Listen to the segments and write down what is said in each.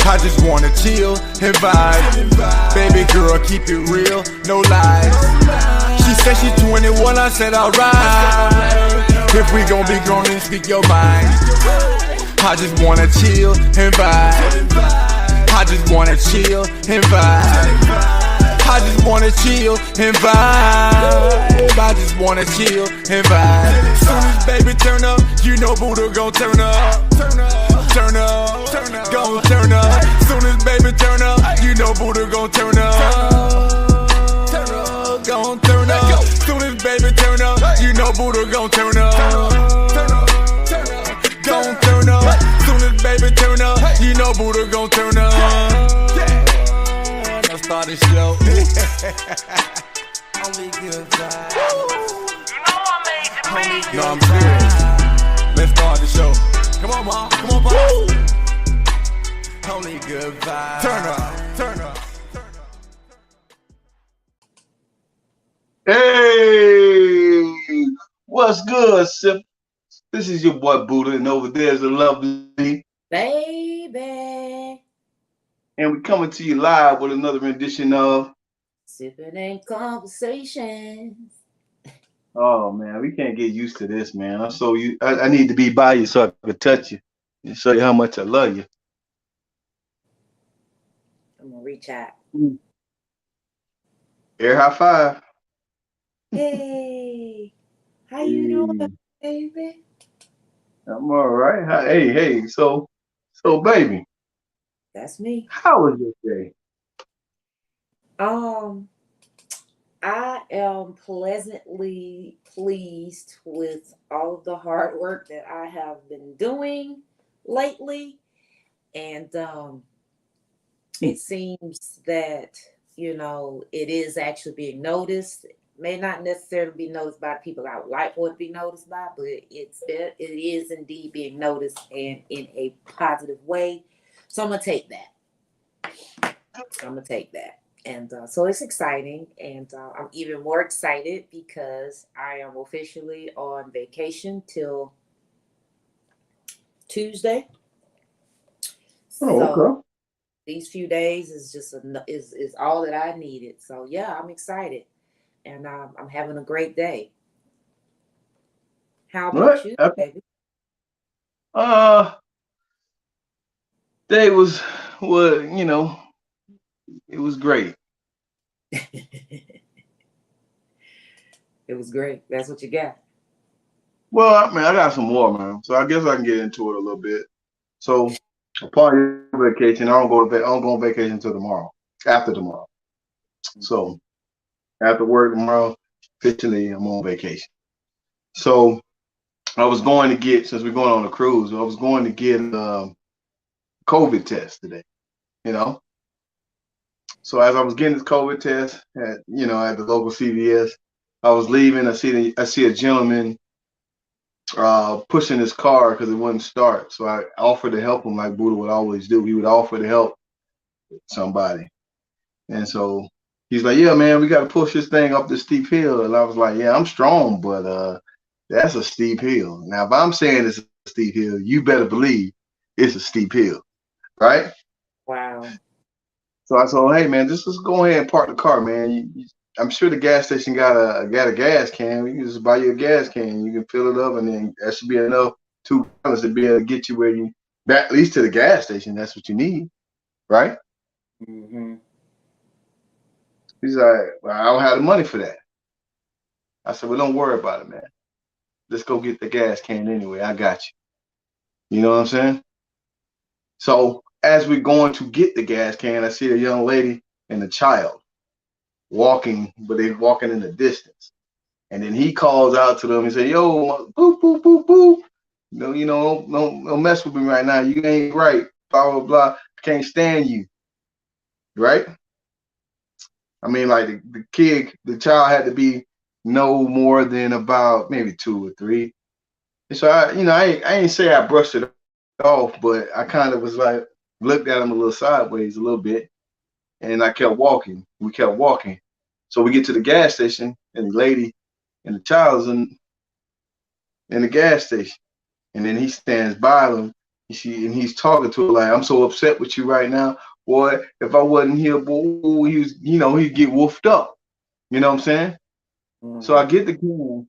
I just wanna chill and vibe. Baby girl, keep it real, no lies. She said she's 21, I said alright. If we gon' be grown, then speak your mind. I just wanna chill and vibe. I just wanna chill and vibe. I just wanna chill and vibe. I just wanna chill and vibe. Soon as baby turn up, you know Buddha gon' turn up. Turn up, gon' turn up. Soon as baby turn up, you know Buddha gon' turn up. Gon' turn up. Soon as baby turn up, you know Buddha gon' turn up. Gon' turn up. Soon as baby turn up, you know Buddha gon' turn up. I started slow. Only good vibes. No, I'm serious. Let's start the show. Come on, mom. Come on, boss. Only good vibes. Turn up. Turn up. Hey, what's good, Sip? This is your boy Buddha, and over there is the lovely Baby. And we're coming to you live with another rendition of Sipping and Conversations. Oh man, we can't get used to this, man. I need to be by you so I can touch you and show you how much I love you. I'm gonna reach out. Air high five. Hey, how you doing, baby? I'm all right. Hey. So baby. That's me. How was your day? I am pleasantly pleased with all of the hard work that I have been doing lately. And it seems that, it is actually being noticed. It may not necessarily be noticed by people I would like for it to be noticed by, but it is indeed being noticed and in a positive way. So I'm going to take that. And so it's exciting, and I'm even more excited because I am officially on vacation till Tuesday. So these few days is just is all that I needed. So yeah, I'm excited, and I'm having a great day. How about you, baby? Day was it was great. It was great. That's what you got. Well, I got some more, man. So I guess I can get into it a little bit. So upon your vacation, I don't go on vacation until tomorrow. After tomorrow. So after work tomorrow, officially I'm on vacation. So I was going to get, since we're going on a cruise, I was going to get a COVID test today, So as I was getting this COVID test at the local CVS, I was leaving. I see a gentleman pushing his car because it wouldn't start. So I offered to help him like Buddha would always do. He would offer to help somebody. And so he's like, yeah, man, we got to push this thing up this steep hill. And I was like, yeah, I'm strong, but that's a steep hill. Now, if I'm saying it's a steep hill, you better believe it's a steep hill, right? Wow. So I told him, hey, man, just go ahead and park the car, man. I'm sure the gas station got a gas can. You can just buy you a gas can. You can fill it up, and then that should be enough $2 to be able to get you where you back, at least to the gas station. That's what you need, right? Mm-hmm. He's like, well, I don't have the money for that. I said, well, don't worry about it, man. Let's go get the gas can anyway. I got you. You know what I'm saying? So as we're going to get the gas can, I see a young lady and a child walking, but they're walking in the distance. And then he calls out to them and say, yo, boop, boop, boop, boop. Don't mess with me right now. You ain't right. Blah, blah, blah. I can't stand you. Right? I mean, like the child had to be no more than about maybe 2 or 3. And so I ain't say I brushed it off, but I kind of was like, looked at him a little sideways a little bit, and I kept walking. We kept walking. So we get to the gas station, and the lady and the child's in the gas station. And then he stands by them. He's talking to her like, I'm so upset with you right now. Boy, if I wasn't here, boy, he'd get woofed up. You know what I'm saying? So I get the can,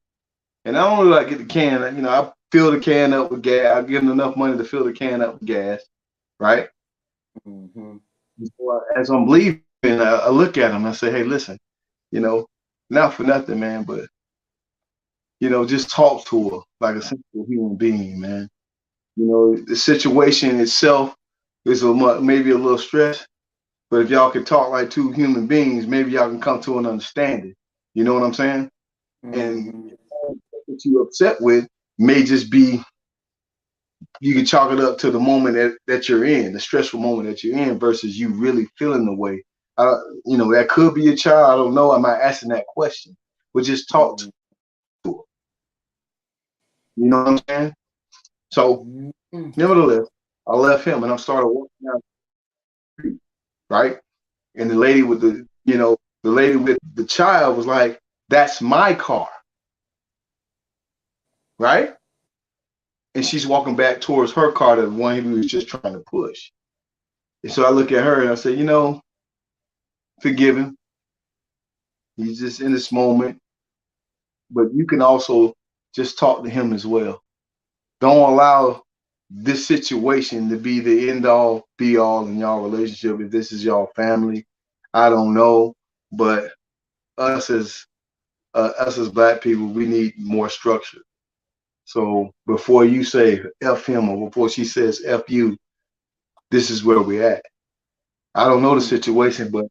and I don't really like get the can. I fill the can up with gas. I give him enough money to fill the can up with gas, right? Mm-hmm. So as I'm leaving, I look at him and I say, hey, listen, not for nothing, man, but just talk to her like a simple human being, man. The situation itself is maybe a little stress, but if y'all could talk like two human beings, maybe y'all can come to an understanding. You know what I'm saying? And Mm-hmm. what you're upset with may just be, you can chalk it up to the moment that you're in, the stressful moment that you're in, versus you really feeling the way. That could be a child. I don't know. I'm not asking that question, but just talk to her. You know what I'm saying? So, Mm-hmm. nevertheless, I left him and I started walking down the street, right? And the lady with the child was like, "That's my car," right? And she's walking back towards her car, the one he was just trying to push. And so I look at her and I say, forgive him. He's just in this moment, but you can also just talk to him as well. Don't allow this situation to be the end all be all in y'all relationship. If this is y'all family, I don't know, but us as black people, we need more structure. So before you say F him or before she says F you, this is where we're at. I don't know the situation, but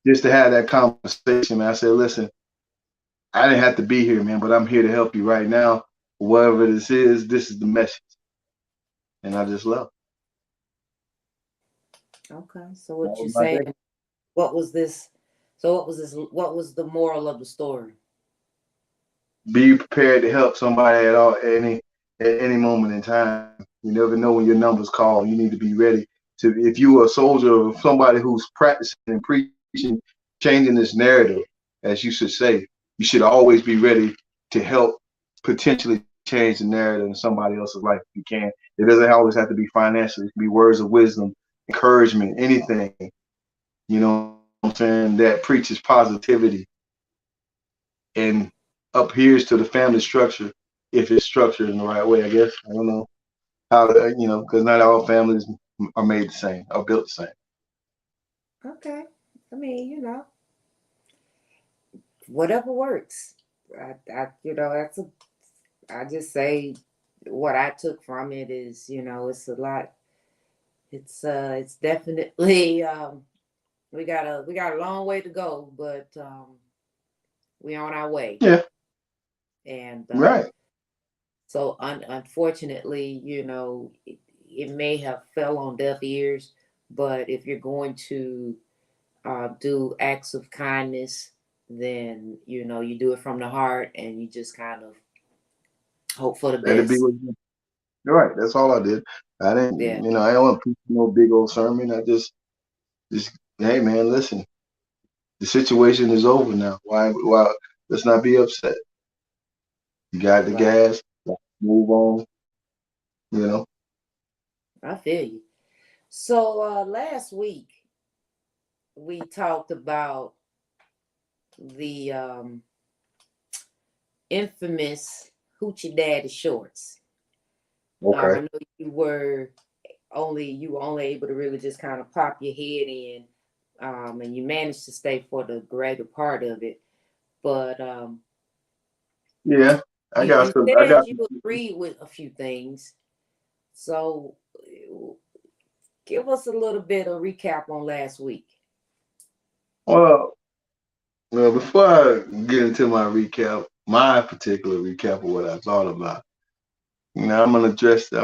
just to have that conversation, man, I said, listen, I didn't have to be here, man, but I'm here to help you right now. Whatever this is the message. And I just left. Okay. So That what you was my saying? day. What was this? So what was this? What was the moral of the story? Be prepared to help somebody at any moment in time. You never know when your number's called. You need to be ready to. If you are a soldier or somebody who's practicing and preaching, changing this narrative, as you should say, you should always be ready to help potentially change the narrative in somebody else's life if you can. It doesn't always have to be financial. It can be words of wisdom, encouragement, anything. You know what I'm saying? That preaches positivity and adheres to the family structure if it's structured in the right way, I guess. I don't know how, because not all families are made the same, are built the same. Okay. I mean, whatever works. That's I just say what I took from it is, it's a lot. It's definitely we got a long way to go, but we on our way. Yeah, And right. so unfortunately, it may have fell on deaf ears, but if you're going to do acts of kindness, then you do it from the heart, and you just kind of hope for the That'd be best. what you're right. That's all I did. I Yeah. didn't, I don't want to preach no big old sermon. I just, hey man, listen, the situation is over now. Why, let's not be upset. You got the Right. gas, move on, you know. I feel you. So last week we talked about the infamous Hoochie Daddy shorts. I Okay. know you were only able to really just kind of pop your head in, and you managed to stay for the greater part of it. But Yeah, I you got you some. I said got. you agreed with a few things. So give us a little bit of recap on last week. Well, before I get into my particular recap of what I thought about, I'm address the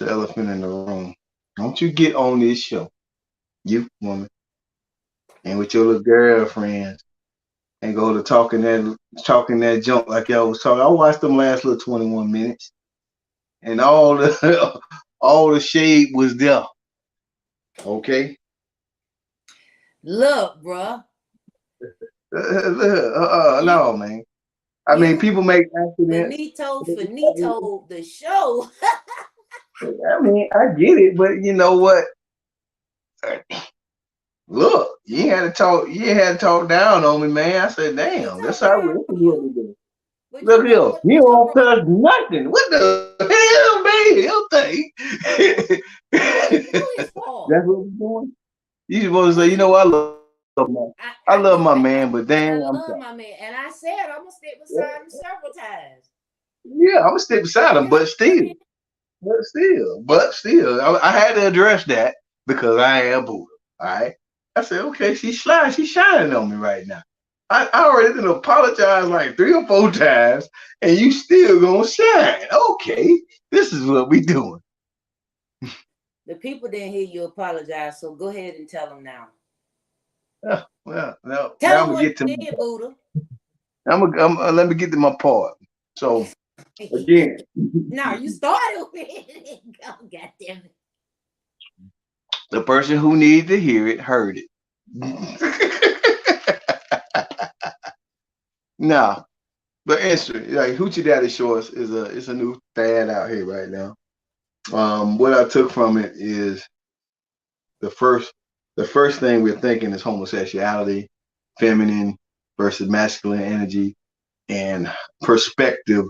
elephant in the room. Don't you get on this show, you woman, and with your little girlfriends, and go to talking that junk like y'all was talking. I watched them last little 21 minutes, and all the all the shade was there. Okay, Look, bruh, you no man. I mean, you people make accidents. finito the show. I mean, I get it, but you know what? Look, you ain't had to talk down on me, man. I said, I ain't damn, that's talk how down we on what you, we do. but Look you know here, what? you It's your don't role. touch nothing. What the hell, man? You think? What you do this for? That's what we're doing. You supposed to What say, you you know, do? I I love do. my I man, but and I dang, I'm love sorry. my man, and I said I'm gonna stick beside him several times. Yeah, I'm gonna stick beside him, You know what I mean? but still, I had to address that because I am Buddha. All right. I said, okay, she's shining on me right now. I already didn't apologize like 3 or 4 times, and you still gonna shine. Okay, this is what we doing. The people didn't hear you apologize, so go ahead and tell them now. Well, now Tell I'm them gonna what get to you my did, part. Buddha. Let me get to my part. So again, Now you started with it. Oh, God damn it. the person who needed to hear it heard it. Nah, but answer like Hoochie Daddy Shorts is a new fad out here right now. What I took from it is the first the first thing we're thinking is homosexuality, feminine versus masculine energy, and perspective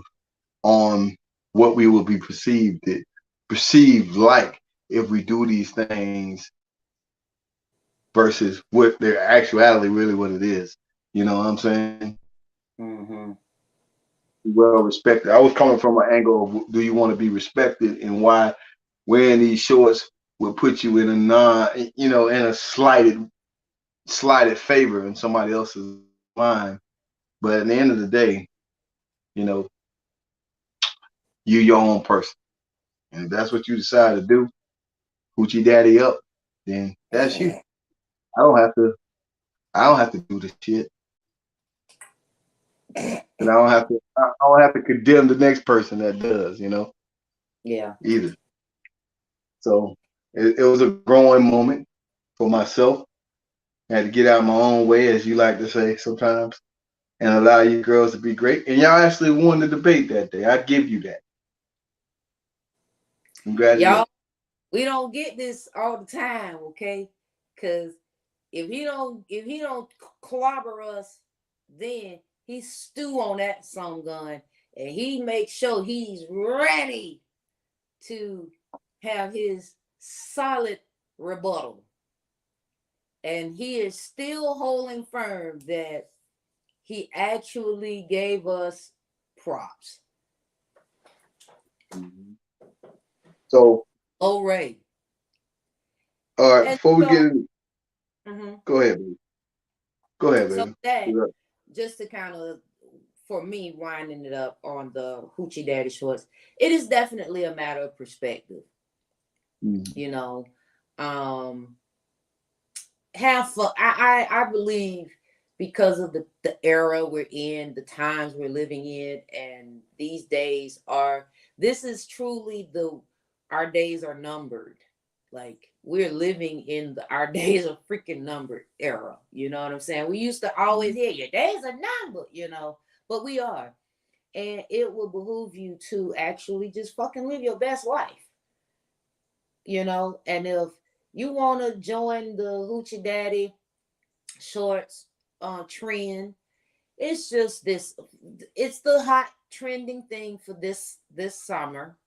on what we will be perceived like if we do these things versus what their actuality really what it is. You know what I'm saying? Mm-hmm. Well respected. I was coming from an angle of do you want to be respected and why wearing these shorts will put you in a in a slighted favor in somebody else's mind. But at the end of the day, you know, you're your own person. And if that's what you decide to do, hoochie daddy up, then that's you. I don't have to I don't have to do this shit. And I don't have to condemn the next person that does, Yeah. either. So it was a growing moment for myself. I had to get out of my own way, as you like to say sometimes, and allow you girls to be great. And y'all actually won the debate that day. I give you that. Y'all, Congratulations. we don't get this all the time, okay? Because if he don't clobber us, then he stew on that some gun and he makes sure he's ready to have his solid rebuttal. And he is still holding firm that he actually gave us props. Mhm. So, Oh, Ray. all right, And before we get so, in, mhm. go ahead, baby. Go ahead, So baby. that, You're up. just to kind of, for me, winding it up on the Hoochie Daddy Shorts, it is definitely a matter of perspective. Mhm. You know, um, have fun. I believe because of the era we're in, the times we're living in, and these days are. This is truly our days are numbered. Like we're living in our days are freaking numbered era. You know what I'm saying? We used to always hear your days are numbered, but we are. And it will behoove you to actually just fucking live your best life, And if you want to join the Hoochie Daddy Shorts trend, it's just it's the hot trending thing for this summer.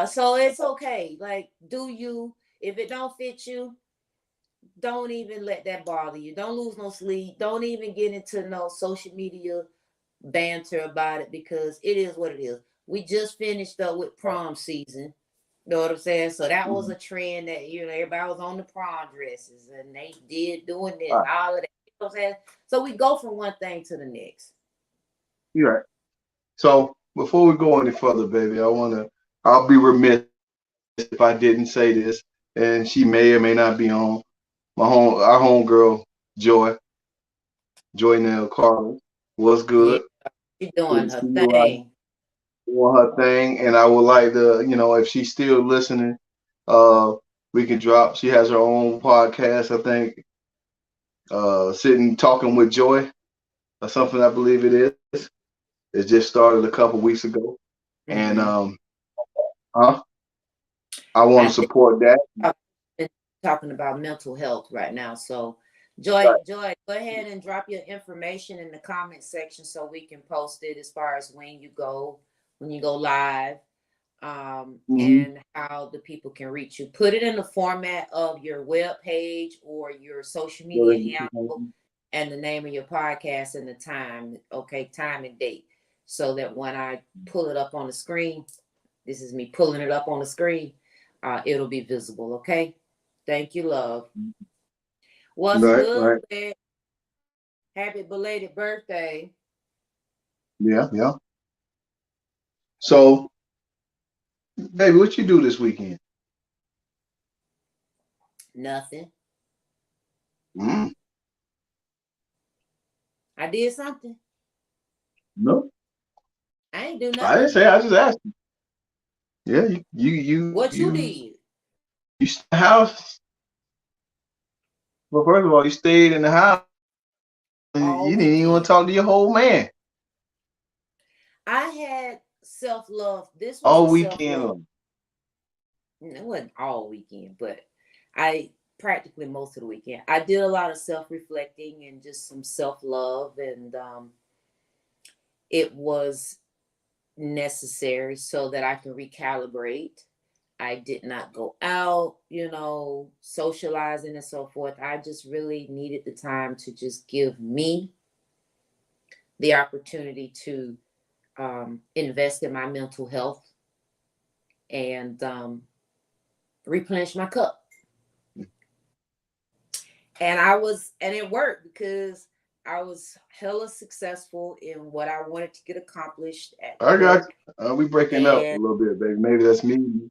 So it's okay. Like, do you? If it don't fit you, don't even let that bother you. Don't lose no sleep. Don't even get into no social media banter about it because it is what it is. We just finished up with prom season. You know what I'm saying? So that was Mhm. a trend that everybody was on the prom dresses and they did doing this All and right, all of that. You know what I'm saying? So we go from one thing to the next. you're right. So before we go any further, baby, I'll be remiss if I didn't say this, and she may or may not be on our homegirl, Joy Nell Carter, was Yeah, good. she Good doing to her see you out thing. doing her thing, and I would like to, if she's still listening, uh, we can drop. She has her own podcast, I think, sitting talking with Joy or something. I believe it is. It just started a couple weeks ago, and Mm-hmm. Huh? I want I to think support that. we're talking about mental health right now. So, Joy, Right. go ahead and drop your information in the comment section so we can post it as far as when you go live, Mm-hmm. and how the people can reach you. Put it in the format of your web page or your social media handle and the name of your podcast and the time, okay, time and date, so that when I pull it up on the screen, this is me pulling it up on the screen, it'll be visible, okay? Thank you, love. What's Right, good, right. Fred? Happy belated birthday. Yeah, yeah. So, baby, what you do this weekend? Nothing. Mm, I did something. no, I ain't do I didn't nothing. say. I just asked. Yeah, you What you did you stayed in the house. Well, first of all, you stayed in the house. And all you didn't even want weekend? to talk to your whole man I had self-love. This was all a self-love. weekend. It wasn't all weekend, but I practically most of the weekend. I did a lot of self-reflecting and just some self-love, and it was necessary so that I can recalibrate. I did not go out, socializing and so forth. I just really needed the time to just give me the opportunity to invest in my mental health and replenish my cup. And it worked because I was hella successful in what I wanted to get accomplished at I got work. you. We breaking up a And little bit, baby. Maybe that's me.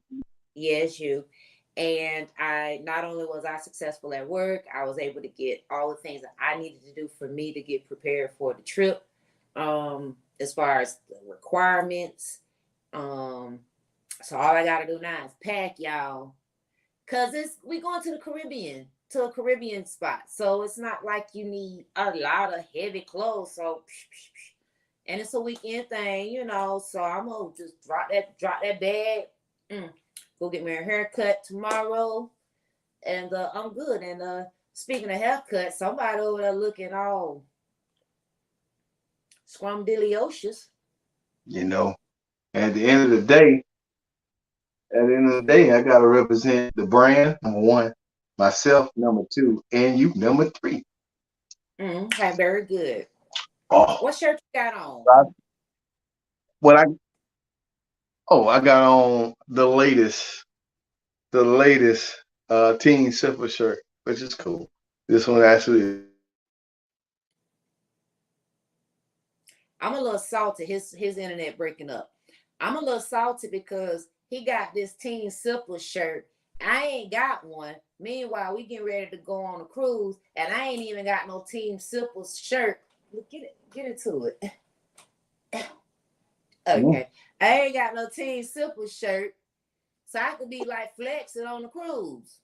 yes, you. And I not only was I successful at work, I was able to get all the things that I needed to do for me to get prepared for the trip. As far as the requirements. So all I gotta do now is pack, y'all. Cause we going to the Caribbean, to a Caribbean spot. So it's not like you need a lot of heavy clothes. So and it's a weekend thing. So I'm gonna just drop that bag. Go get me a haircut tomorrow, and I'm good. And speaking of haircut, somebody over there looking all scrumdiddlyocious. You know, at the end of the day, I gotta represent the brand number one, myself number two, and you number three. Okay, very good. Oh, What shirt you got on? what I got on the latest Team Simple shirt, which is cool. This one actually. I'm a little salty. His internet breaking up. I'm a little salty because he got this Team Simple shirt. I ain't got one. Meanwhile, we getting ready to go on a cruise, and I ain't even got no Team Simple shirt. Look, get into it. Okay, I ain't got no Team Simple shirt, so I could be like flexing on the cruise.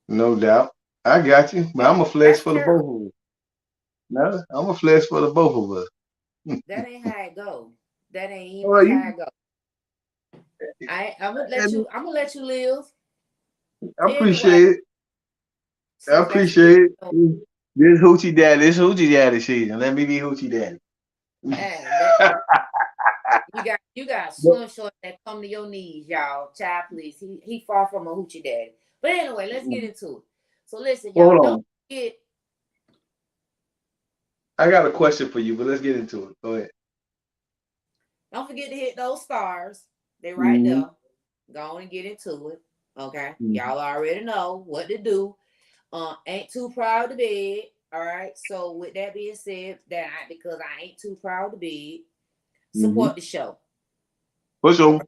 No doubt. I got you, but I'm a flex That's for the both terrible. of us. No, I'm a flex for the both of us. That ain't how it go. That ain't even Well, how you, it go. I'm gonna let and you. I'm gonna let you live. I Anyway, appreciate it. I since that's what appreciate it. you This hoochie daddy season. Let me be hoochie daddy. hey, that you got swim shorts that come to your knees, y'all. Child, please. He far from a hoochie daddy. But anyway, let's get into it. So listen, Hold y'all, don't on. forget I got a question for you, but let's get into it. Go ahead. don't forget to hit those stars. They right Mm-hmm. there. Go on and get into it. Okay. Mm-hmm. Y'all already know what to do. Ain't too proud to beg. All right. So with that being said, because I ain't too proud to beg, Mm-hmm. support the show. What's on?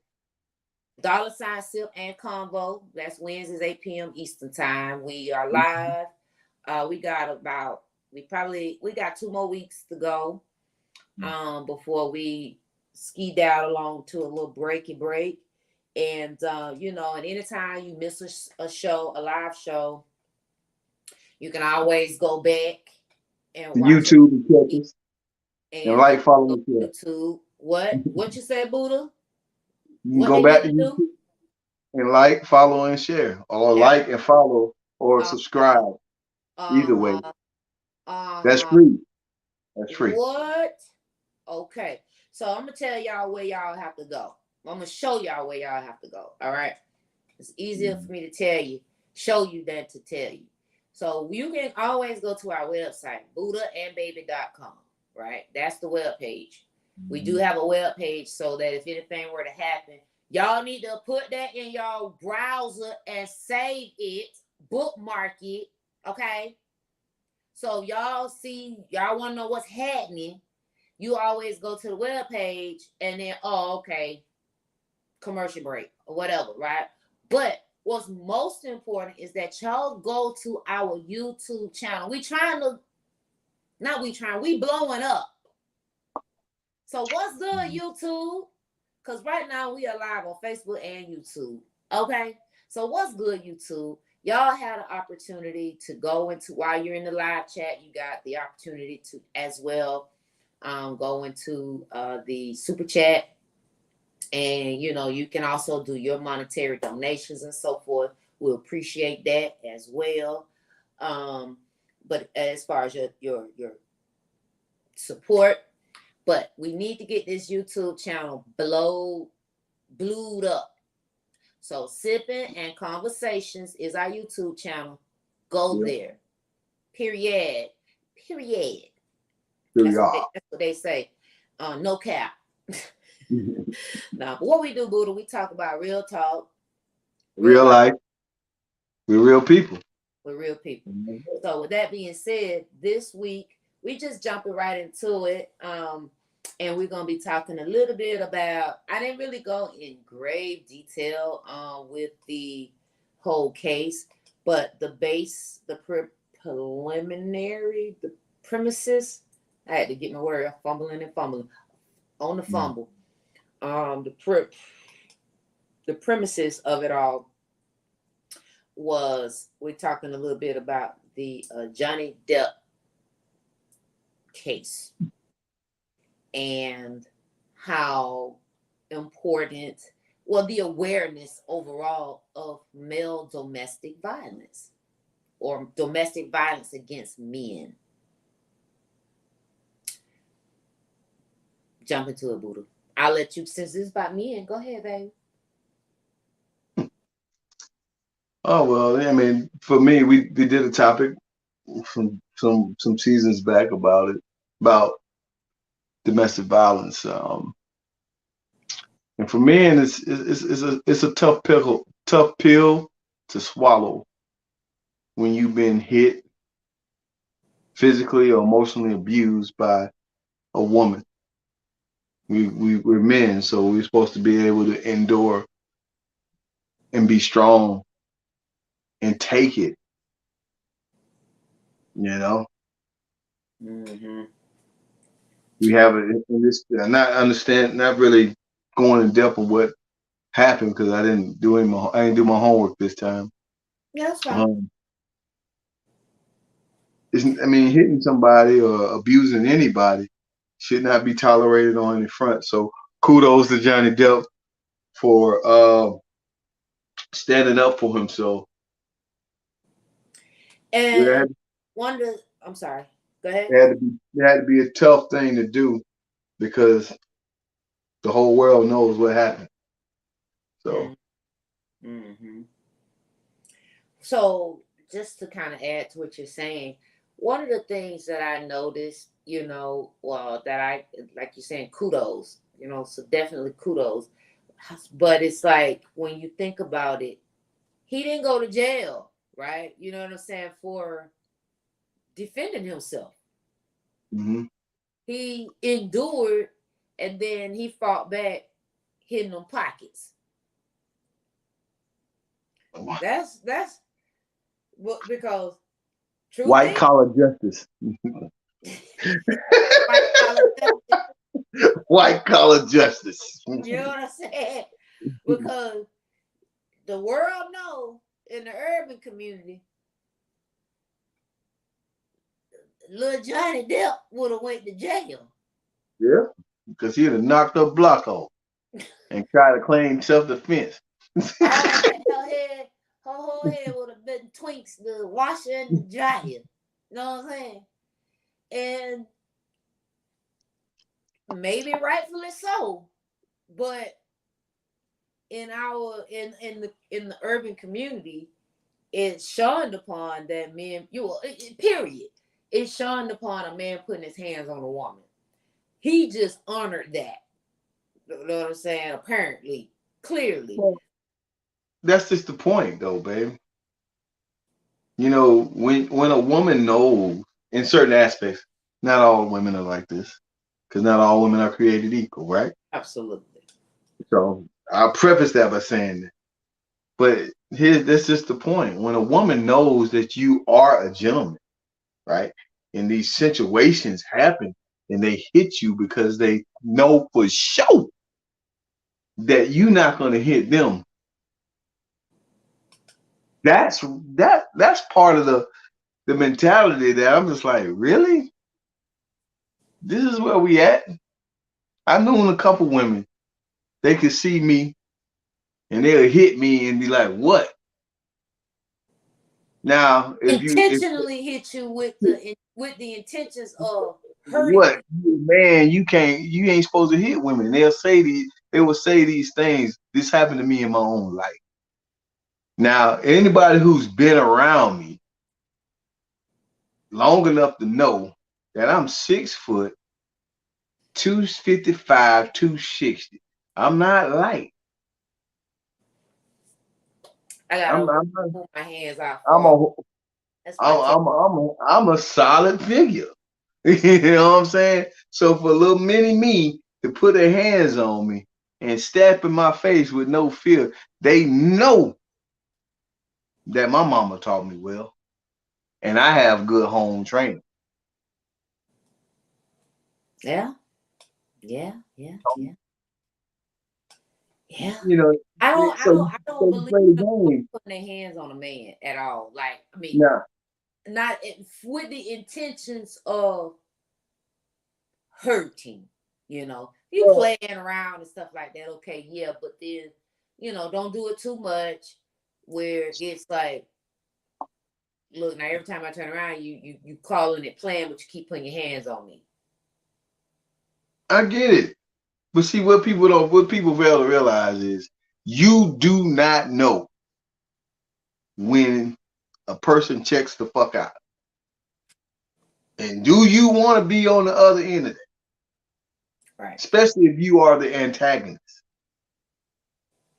$ Sip and Convo. That's Wednesdays 8 p.m. Eastern time. We are live. We got 2 more weeks to go. Before we ski down along to a little break. And and anytime you miss a live show, you can always go back and watch it YouTube and catch us and and like, follow, go and share. to YouTube. What you said, Buddha? You can What go they back need to to do? YouTube and like, follow, and share, or Yeah. like and follow, or Uh, subscribe. Either way, uh-huh. that's Uh-huh. free. That's free. What? Okay. So I'm gonna tell y'all where y'all have to go. I'm gonna show y'all where y'all have to go. All right. It's easier for me to tell you, show you than to tell you. So you can always go to our website, buddhaandbaby.com, right? That's the web page. We do have a web page so that if anything were to happen, y'all need to put that in your browser and save it, bookmark it, okay? So y'all see, y'all want to know what's happening. You always go to the web page and then, oh, okay, commercial break or whatever, right? But what's most important is that y'all go to our YouTube channel. We blowing up. So what's good, YouTube? Because right now we are live on Facebook and YouTube. Okay? So what's good, YouTube? Y'all had an opportunity to go into, while you're in the live chat, you got the opportunity to as well go into the super chat. And, you can also do your monetary donations and so forth. We'll appreciate that as well. But as far as your support, but we need to get this YouTube channel blued up. So Sipping and Conversations is our YouTube channel. Go there. Period. That's what they say. No cap. Now, but what we do, Buddha, we talk about real talk, Real life. We're real people. We're real people. So with that being said, this week we just jumping right into it. And we're gonna be talking a little bit about, I didn't really go in grave detail with the whole case, but the preliminary, the premises, I had to get my word, fumbling on the fumble. The premises of it all was, we're talking a little bit about the Johnny Depp case and how important, the awareness overall of male domestic violence or domestic violence against men. Jump into it, Buddha. I'll let you, since this is about men, go ahead, baby. Oh well, I mean, for me, we did a topic from some seasons back about domestic violence. And for men, it's a tough pill to swallow when you've been hit, physically or emotionally abused by a woman. We're men, so we're supposed to be able to endure and be strong and take it. Mm-hmm. We have it in this. Not really going in depth of what happened because I didn't do my homework this time. Yeah, that's fine. Hitting somebody or abusing anybody should not be tolerated on any front. So kudos to Johnny Depp for standing up for himself. And I'm sorry. Go ahead. It had to be a tough thing to do because the whole world knows what happened. So. Mm-hmm. So just to kind of add to what you're saying, one of the things that I noticed, that I, like you're saying, kudos, so definitely kudos. But it's like, when you think about it, he didn't go to jail, right? You know what I'm saying? For defending himself. Mm-hmm. He endured, and then he fought back, hitting them pockets. That's because white collar justice. White collar justice. You know what I'm saying? Because the world knows, in the urban community, little Johnny Depp would have went to jail. Yeah, because he'd have knocked her block off. and try to claim self-defense. Oh, her whole head would have been twinks, the washer and the dryer. You know what I'm saying? And maybe rightfully so, but in our in the urban community, it's shunned upon that men. Period. It's shunned upon a man putting his hands on a woman. He just honored that. You know what I'm saying? Apparently, clearly. Well, that's just the point, though, baby. You know, when a woman knows in certain aspects, not all women are like this, because not all women are created equal, right? Absolutely. So I'll preface that by saying that. But that's just the point. When a woman knows that you are a gentleman, right? And these situations happen and they hit you because they know for sure that you're not going to hit them. That's part of the mentality that I'm just like, really? This is where we at? I known a couple women, they could see me and they'll hit me and be like, what? Now, Intentionally hit you with the intentions of hurting what, you. man, you ain't supposed to hit women. They will say these things. This happened to me in my own life. Now, anybody who's been around me long enough to know that I'm 6 foot, 255, 260. I'm not light. I I'm gotta I'm pull my hands out. I'm a That's my I'm a solid figure. You know what I'm saying? So for little mini me to put their hands on me and step in my face with no fear, they know that my mama taught me well, and I have good home training. Yeah. Yeah. You know, I don't so you believe play the in game. putting their hands on a man at all. Like, I mean, Now, not with the intentions of hurting. You well, playing around and stuff like that. Okay, yeah, but then don't do it too much, where it's like, look, now every time I turn around, you calling it playing, but you keep putting your hands on me. I get it. But see, what people fail to realize is you do not know when a person checks the fuck out. And do you want to be on the other end of it? Right. Especially if you are the antagonist.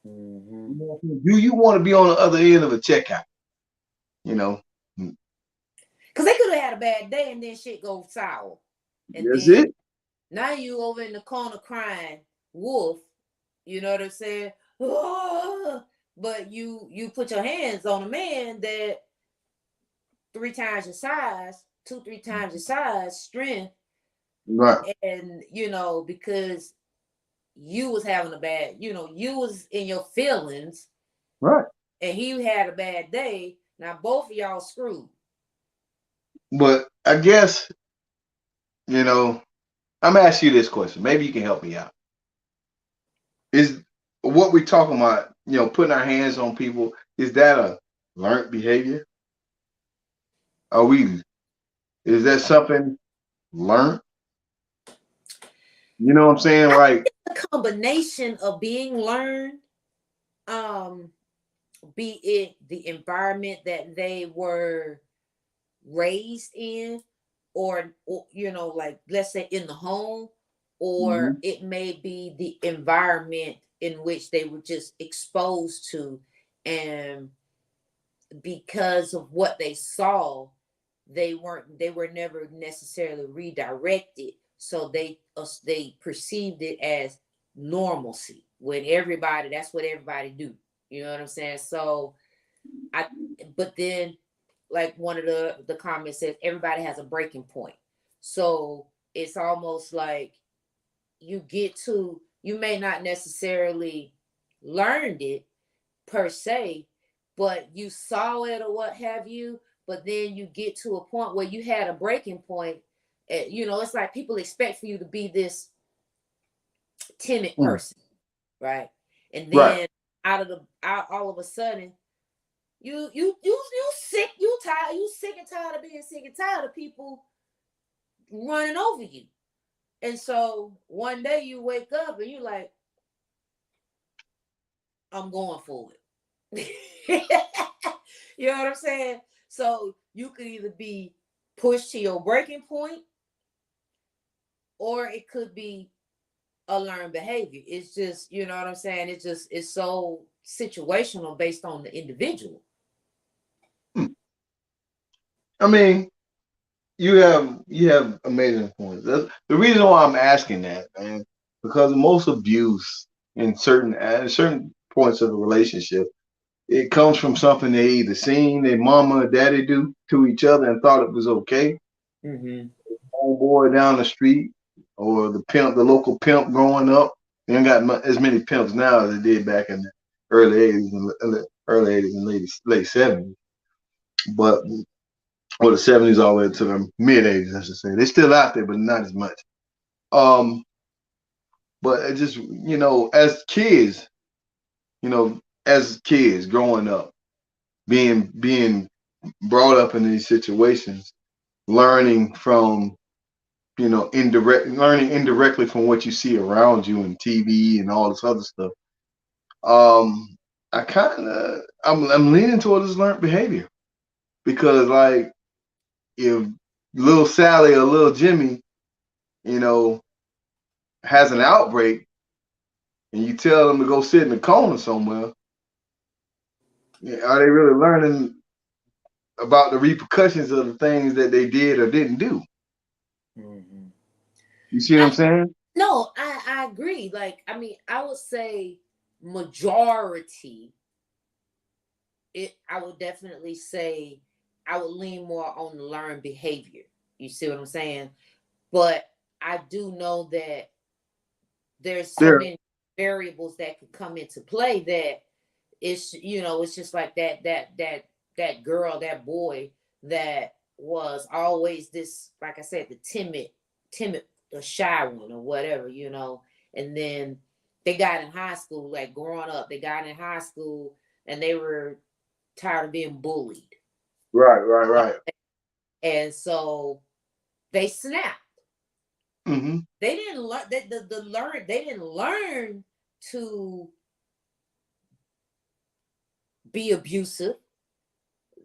Mm-hmm. Do you want to be on the other end of a checkout? Because they could have had a bad day and then shit goes sour. And that's then it. now you over in the corner crying wolf. You know what I'm saying? Oh, but you put your hands on a man that 3 times your size, 2-3 times your size, strength, Right. and because you was having a bad, you was in your feelings, Right. and he had a bad day. Now both of y'all screwed. But I guess, I'm asking you this question. Maybe you can help me out. Is what we're talking about, putting our hands on people, is that a learned behavior? Is that something learned? You know what I'm saying? Like, a combination of being learned, be it the environment that they were raised in, or like, let's say in the home, or it may be the environment in which they were just exposed to, and because of what they saw, they were never necessarily redirected, so they perceived it as normalcy, when that's what everybody do. You know what I'm saying? So but then, like, one of the comments says, everybody has a breaking point. So it's almost like you may not necessarily learned it per se, but you saw it or what have you, but then you get to a point where you had a breaking point. It's like people expect for you to be this timid person. right? And Right. then out all of a sudden, you sick, you tired, you sick and tired of being sick and tired of people running over you. And so one day you wake up and you're like, I'm going for it. You know what I'm saying? So you could either be pushed to your breaking point, or it could be a learned behavior. It's just, you know what I'm saying? It's so situational based on the individual. I mean, you have amazing points. The reason why I'm asking that, man, because most abuse in certain points of the relationship, it comes from something they either seen their mama or daddy do to each other and thought it was okay. Mm-hmm. Homeboy down the street, or the local pimp growing up. They ain't got as many pimps now as they did back in the early '80s and late '70s. But or the '70s all the way to the mid '80s, I should say. They're still out there, but not as much. Um, but it just as kids growing up, being brought up in these situations, learning from learning indirectly from what you see around you in TV and all this other stuff. Um, I'm leaning toward this learned behavior because like if little Sally or little Jimmy, you know, has an outbreak and you tell them to go sit in the corner somewhere, are they really learning about the repercussions of the things that they did or didn't do? Mm-hmm. You see what I'm saying? No, I agree. Like, I mean, I would say majority. I would definitely say I would lean more on the learned behavior. You see what I'm saying? But I do know that there's so There, many variables that could come into play that it's just like that girl, that boy that was always this, like I said, the timid, the shy one or whatever, and then they got in high school, like growing up, they got in high school and they were tired of being bullied. right. And so they snapped. Mm-hmm. They didn't learn they didn't learn to be abusive.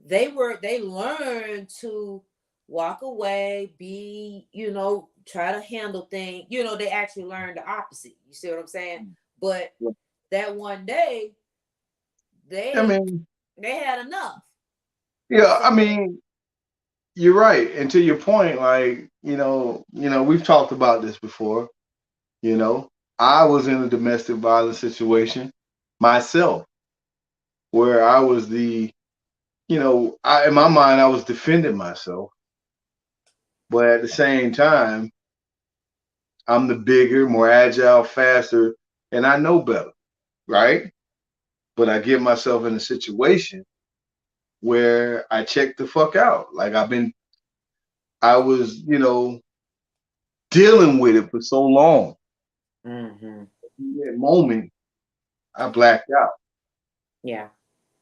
They learned to walk away, try to handle things. They actually learned the opposite. You see what I'm saying? But that one day I they mean, had enough. yeah, So I mean, you're right. And to your point, like, we've talked about this before. You know, I was in a domestic violence situation myself where I was in my mind, I was defending myself. But at the same time, I'm the bigger, more agile, faster, and I know better, right? But I get myself in a situation where I check the fuck out. Like I was, dealing with it for so long. mm-hmm. In that moment, I blacked out, Yeah.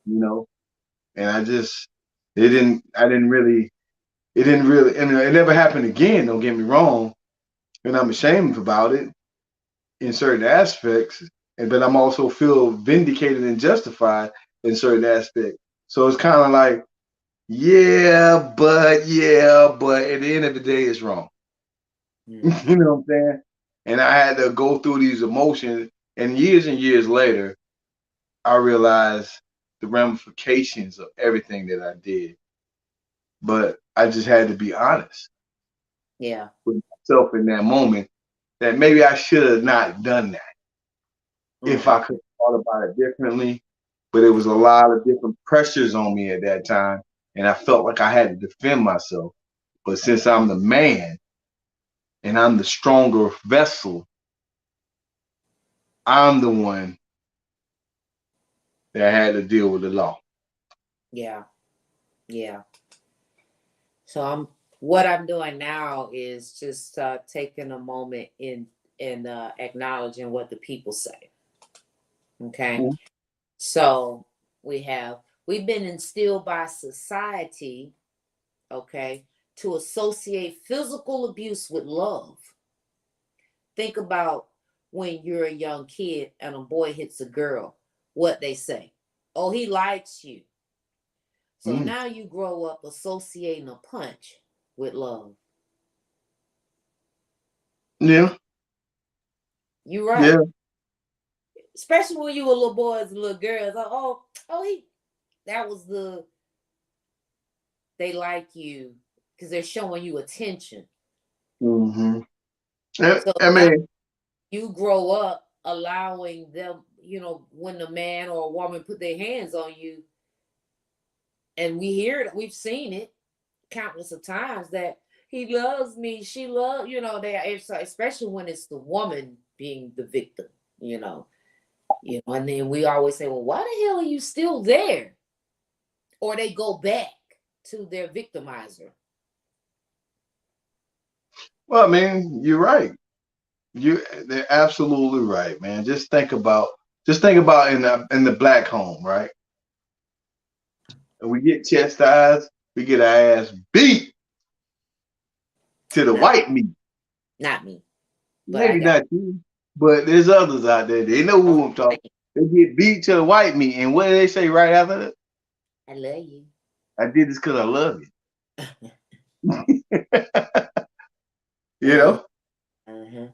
you know, and it didn't really, and it never happened again. Don't get me wrong, and I'm ashamed about it in certain aspects, but I'm also feel vindicated and justified in certain aspects. So it's kind of like, yeah, but at the end of the day, it's wrong. Mm-hmm. You know what I'm saying? And I had to go through these emotions, and years later, I realized the ramifications of everything that I did. But I just had to be honest Yeah. with myself in that moment that maybe I should have not done that if Mm-hmm. I could have thought about it differently. But it was a lot of different pressures on me at that time, and I felt like I had to defend myself. But since I'm the man and I'm the stronger vessel, I'm the one that had to deal with the law. Yeah. Yeah. So what I'm doing now is just taking a moment in acknowledging what the people say. Okay. Mhm. So we've been instilled by society, okay, to associate physical abuse with love. Think about when you're a young kid and a boy hits a girl, what they say. Oh, he likes you. So Mm. now you grow up associating a punch with love. Yeah, You're right. yeah. Especially when you were little boys and little girls. He that was they like you because they're showing you attention. Mm-hmm. I, So I now mean, you grow up allowing them, when a man or a woman put their hands on you, and we hear it, we've seen it countless of times that he loves me, she loves, especially when it's the woman being the victim, you know, and then we always say, well, why the hell are you still there? Or they go back to their victimizer. well, I mean, you're right. They're absolutely right, man. Just think about in the black home, right? And we get chastised, we get our ass beat to the Not, white meat. not me, but I Maybe got not you, but there's others out there. They know I'm who I'm talking. saying, They get beat to the white meat, and what do they say right after that? I love you. I did this because I love you. You uh, know, uh-huh.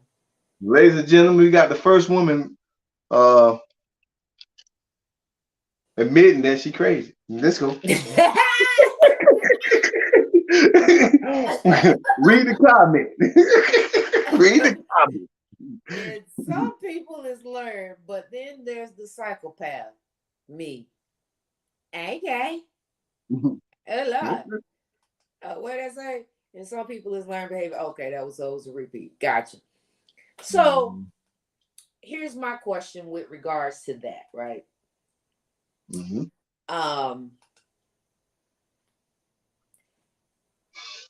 ladies and gentlemen, we got the first woman uh admitting that she crazy. Let's go. Read the comment. Read the comment. And some people is learned, but then there's the psychopath, me. Okay. A lot. What did I say? And some people is learned behavior. Okay, that was a repeat. Gotcha. So here's my question with regards to that, right? Mm-hmm. Um,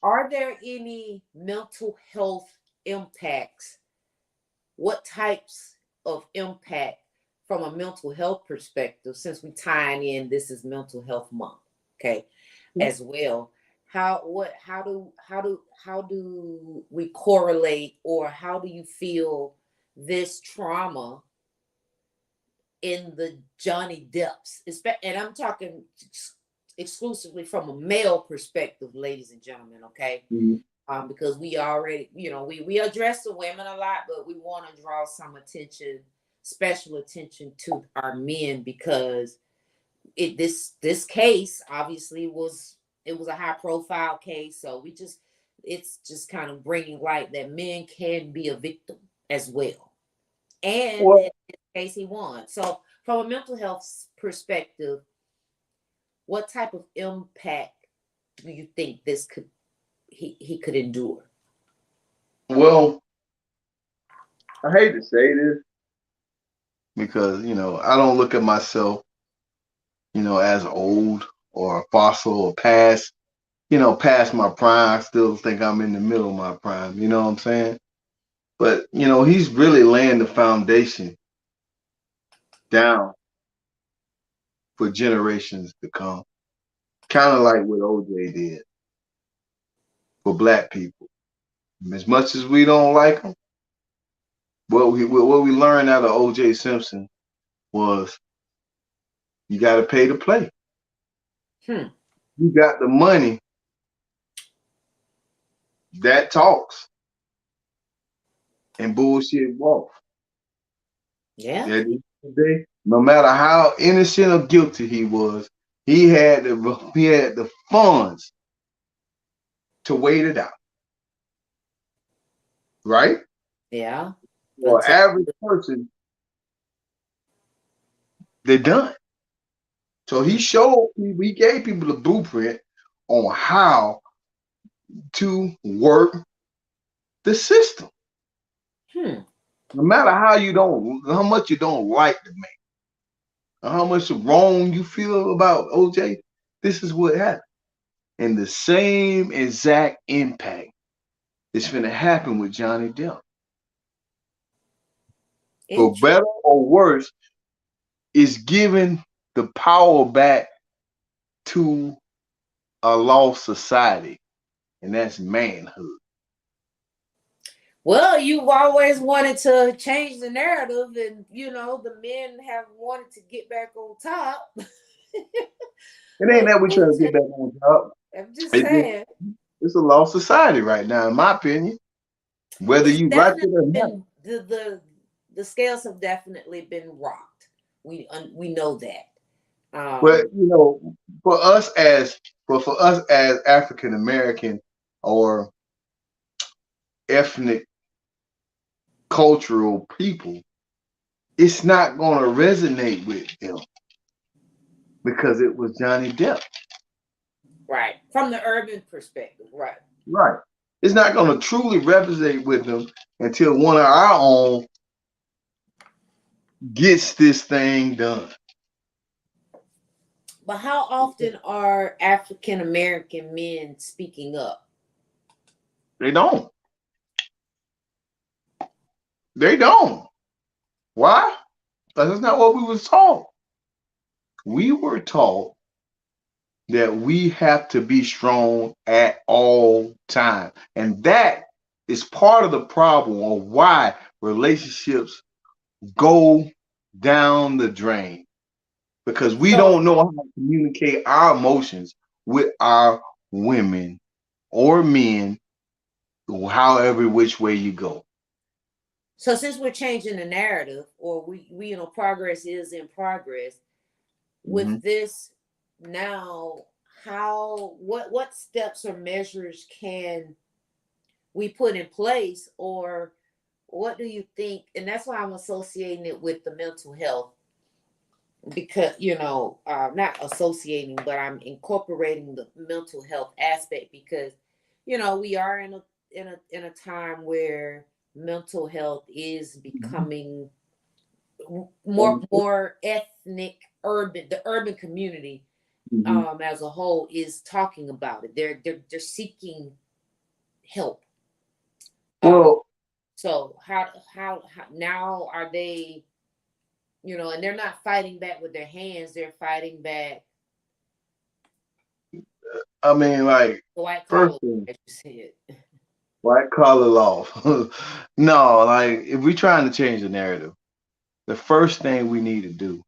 are there any mental health impacts? What types of impact from a mental health perspective, since we tying in this is mental health month, okay, as well? How do we correlate, or how do you feel this trauma in the Johnny Depps, and I'm talking exclusively from a male perspective, ladies and gentlemen, okay? Mm-hmm. Because we already, we address the women a lot, but we want to draw some attention, special attention to our men, because this case obviously was a high profile case, so it's just kind of bringing light that men can be a victim as well. And in Well, this case, he won. So, from a mental health perspective, what type of impact do you think this could he could endure? well, I hate to say this because I don't look at myself, as old or a fossil or past, past my prime. I still think I'm in the middle of my prime. You know what I'm saying? But he's really laying the foundation down for generations to come. Kind of like what OJ did for black people. As much as we don't like him, what we learned out of OJ Simpson was you got to pay to play. Hmm. You got the money that talks and bullshit walks. At Yeah. the end of the day, no matter how innocent or guilty he was, he had the funds to wait it out, right? Yeah. For an Until average person, they're done. So he gave people the blueprint on how to work the system. hmm. No matter how much you don't like the man, or how much wrong you feel about OJ, this is what happened. And the same exact impact is going to happen with Johnny Depp. For Interesting. better or worse, is giving the power back to a lost society, and that's manhood. Well, you've always wanted to change the narrative, and the men have wanted to get back on top. It ain't that we trying to get back on top. I'm just It just, saying. it's a lost society right now, in my opinion. Whether It's you like it definitely or not. been the scales have definitely been rocked. We know that. But for us as African American or ethnic cultural people, it's not going to resonate with them because it was Johnny Depp. Right. From the urban perspective, right. Right. It's not going to truly resonate with them until one of our own gets this thing done. But how often are African American men speaking up? They don't. They don't. Why? Because that's not what we was taught. We were taught that we have to be strong at all times. And that is part of the problem of why relationships go down the drain. Because we don't know how to communicate our emotions with our women or men, however which way you go. So since we're changing the narrative, or we progress is in progress, with this now, what steps or measures can we put in place, or what do you think? And that's why I'm associating it with the mental health, because not associating, but I'm incorporating the mental health aspect, because we are in a time where mental health is becoming more ethnic, urban. The urban community as a whole is talking about it. They're seeking help. Well, so how now are they, and they're not fighting back with their hands, they're fighting back. I mean, like, White first collar, thing, as you said. white collar law. No, like, if we're trying to change the narrative, the first thing we need to do,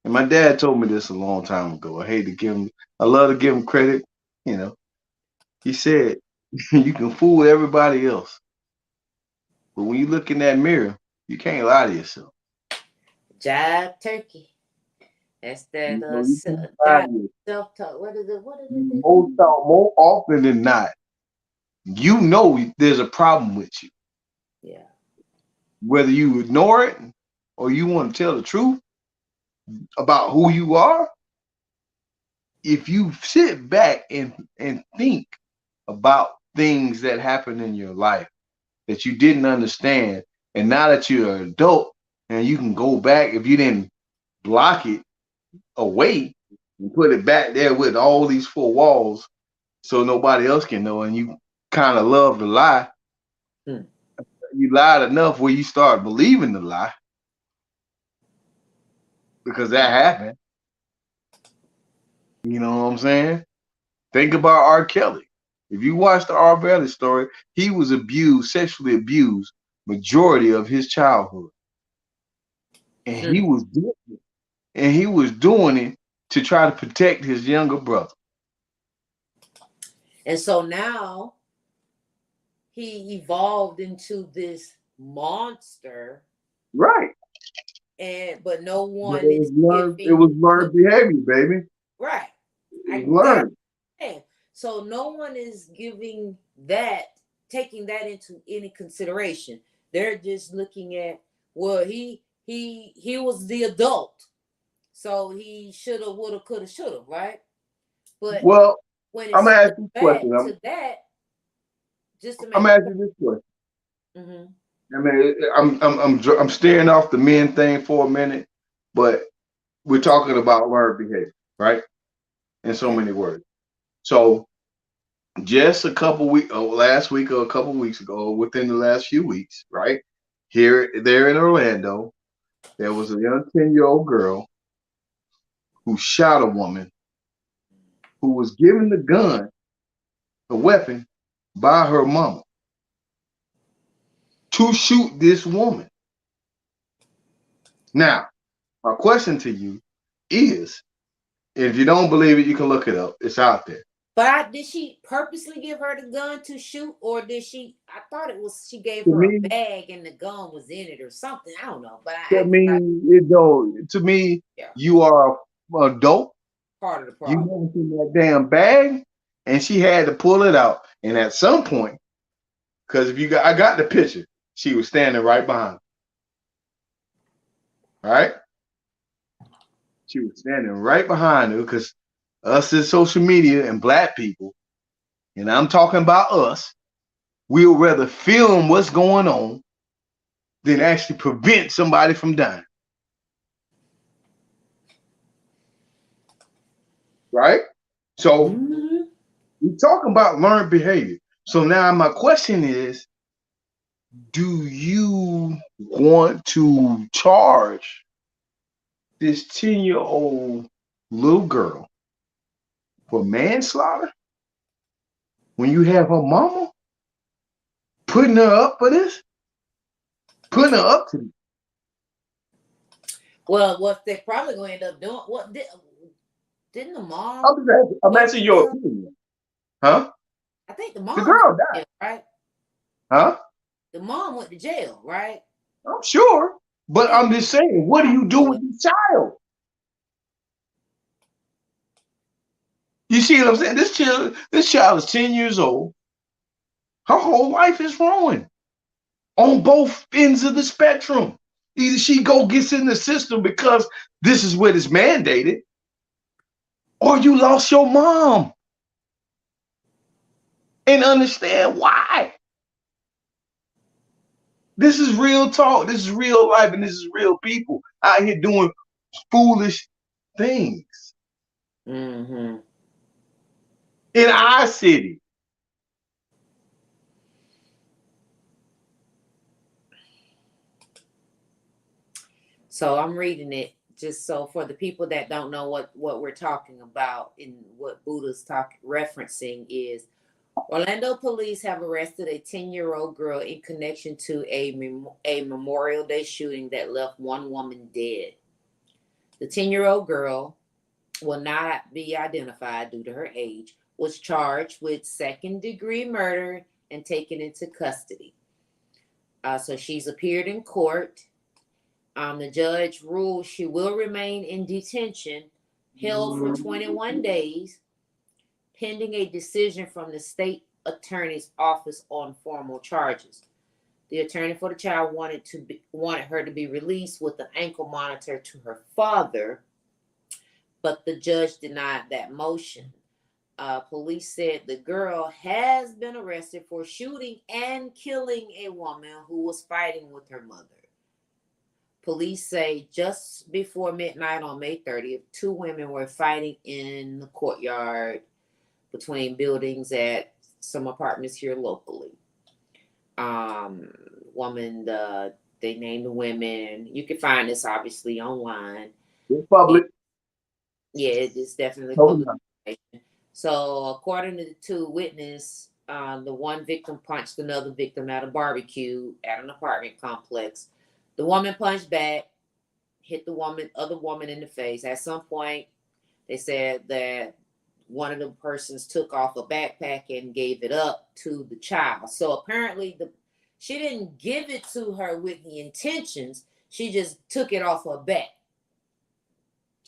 and my dad told me this a long time ago. I love to give him credit. He said, you can fool everybody else, but when you look in that mirror, you can't lie to yourself. Jive turkey. That's that self-talk. What is it? More often than not, there's a problem with you. Yeah. Whether you ignore it or you want to tell the truth about who you are, if you sit back and think about things that happened in your life that you didn't understand, and now that you're an adult and you can go back, if you didn't block it away and put it back there with all these four walls so nobody else can know, and you kind of love to lie, you lied enough where you start believing the lie, because that happened. You know what I'm saying? Think about R. Kelly. If you watch the R. Kelly story, he was sexually abused majority of his childhood. And he was doing it to try to protect his younger brother. And so now he evolved into this monster. Right. But no one it was learned behavior, baby. Right. Learned. So no one is taking that into any consideration. They're just looking at, well, he was the adult, so he shoulda, woulda, coulda, shoulda, right? But when I'm gonna ask you a question. I'm gonna ask you this question. I mean, I'm staring off the men thing for a minute, but we're talking about learned behavior, right? In so many words. So just last week or a couple weeks ago, within the last few weeks, right? There in Orlando, there was a young 10-year-old girl who shot a woman who was given the gun, the weapon, by her mama to shoot this woman. Now, my question to you is, if you don't believe it, you can look it up. It's out there. But did she purposely give her the gun to shoot, or did she? I thought it was she gave To her a me, bag and the gun was in it or something. I don't know. But to me, yeah, you are an adult. part of the You problem. never seen that damn bag, and she had to pull it out. And at some point, because I got the picture, she was standing right behind her. Right? She was standing right behind her because us as social media and black people, and I'm talking about us, we'll rather film what's going on than actually prevent somebody from dying. Right? So we're talking about learned behavior. So now my question is, do you want to charge this 10-year-old little girl for manslaughter when you have her mama putting her up for this? Putting her up to this? Well, what they're probably going to end up doing? What didn't the mom? I'm asking your opinion. Huh? I think the mom. The girl died. Right? Huh? The mom went to jail, right? I'm sure. But I'm just saying, what do you do with this child? You see what I'm saying? This child is 10 years old. Her whole life is ruined on both ends of the spectrum. Either she gets in the system because this is what is mandated, or you lost your mom. And understand why. This is real talk. This is real life, and this is real people out here doing foolish things. In our city. So I'm reading it just so for the people that don't know what we're talking about and what Buddha's referencing is Orlando police have arrested a 10-year-old girl in connection to a Memorial Day shooting that left one woman dead. The 10-year-old girl will not be identified due to her age, was charged with second-degree murder and taken into custody. So she's appeared in court. The judge ruled she will remain in detention, held for 21 days, pending a decision from the state attorney's office on formal charges. The attorney for the child wanted her to be released with an ankle monitor to her father, but the judge denied that motion. Police said the girl has been arrested for shooting and killing a woman who was fighting with her mother. Police say just before midnight on May 30th, two women were fighting in the courtyard between buildings at some apartments here locally. They named the women. You can find this obviously online. It's public. Yeah, it is definitely public. So according to the two witnesses, the one victim punched another victim at a barbecue at an apartment complex. The woman punched back, hit the other woman in the face. At some point, they said that one of the persons took off a backpack and gave it up to the child. So apparently she didn't give it to her with the intentions. She just took it off her back,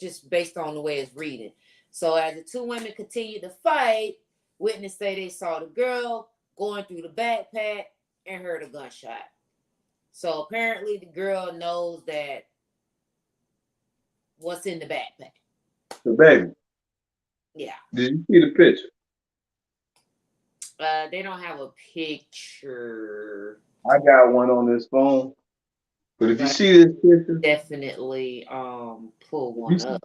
just based on the way it's reading. So as the two women continued to fight, witnesses say they saw the girl going through the backpack and heard a gunshot. So apparently the girl knows that what's in the backpack. The baby. Yeah. Did you see the picture? They don't have a picture. I got one on this phone. But if you see this picture, definitely pull one up.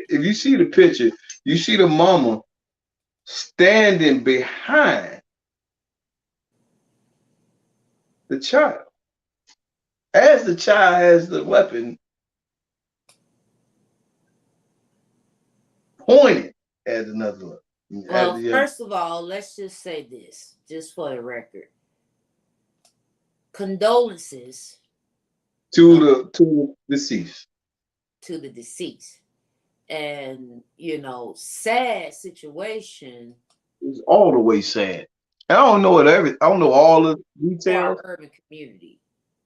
If you see the picture, you see the mama standing behind the child. As the child has the weapon pointed at another. Well, first of all, let's just say this, just for the record. Condolences to the deceased. To the deceased. And, sad situation. It's all the way sad. I don't know I don't know all the details. For our urban community,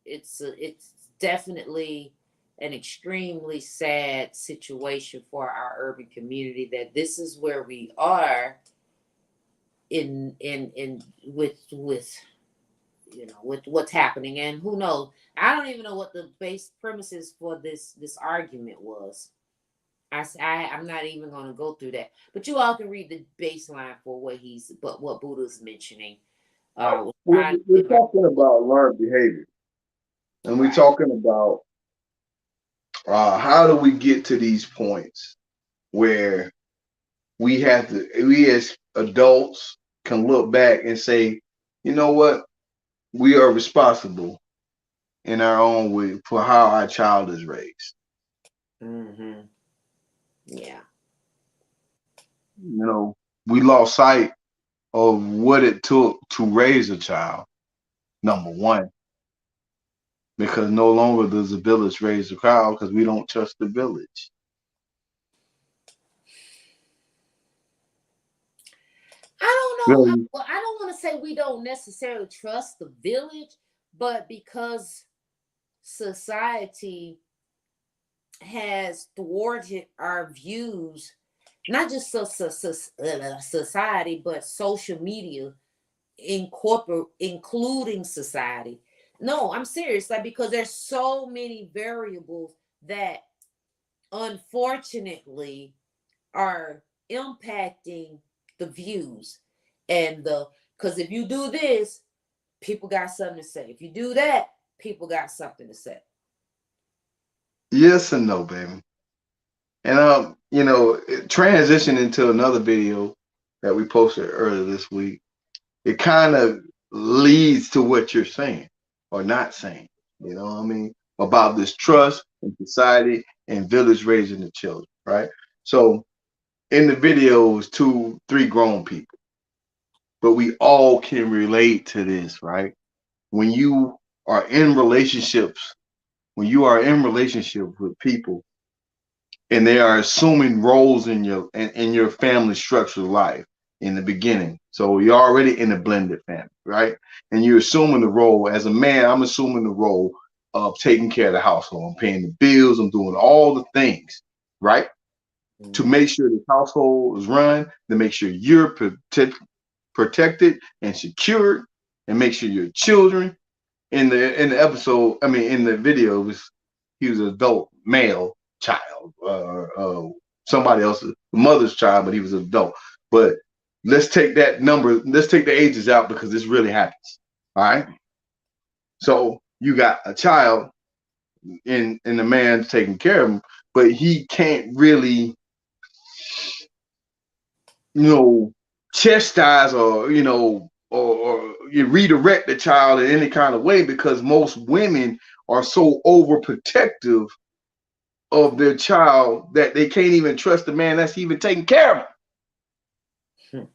it's definitely an extremely sad situation for our urban community, that this is where we are in with what's happening. And who knows, I don't even know what the base premises for this argument was. I'm not even going to go through that, but you all can read the baseline for what Buddha's mentioning. We're talking about learned behavior, and we're talking about how do we get to these points where we as adults can look back and say, you know what, we are responsible in our own way for how our child is raised. Mm-hmm. Yeah. We lost sight of what it took to raise a child, number one, because no longer does the village raise a child because we don't trust the village. I don't know. Well, I don't want to say we don't necessarily trust the village, but because society has thwarted our views, not just society, but social media, including society. No, I'm serious. Because there's so many variables that unfortunately are impacting the views, and because if you do this, people got something to say. If you do that, people got something to say. Yes and no, baby. And transition into another video that we posted earlier this week. It kind of leads to what you're saying or not saying. You know what I mean? About this trust in society and village raising the children, right? So in the video, it was 2-3 grown people, but we all can relate to this, right? When you are in relationships with people, and they are assuming roles in your family structure life in the beginning. So you're already in a blended family, right? And you're assuming the role as a man. I'm assuming the role of taking care of the household. I'm paying the bills. I'm doing all the things, right? Mm-hmm. To make sure the household is run, to make sure you're protected and secured, and make sure your children in the video he was an adult male child, somebody else's mother's child, but he was an adult. But let's take the ages out because this really happens. All right. So you got a child in the man taking care of him, but he can't really, chastise or you redirect the child in any kind of way, because most women are so overprotective of their child that they can't even trust the man that's even taking care of them.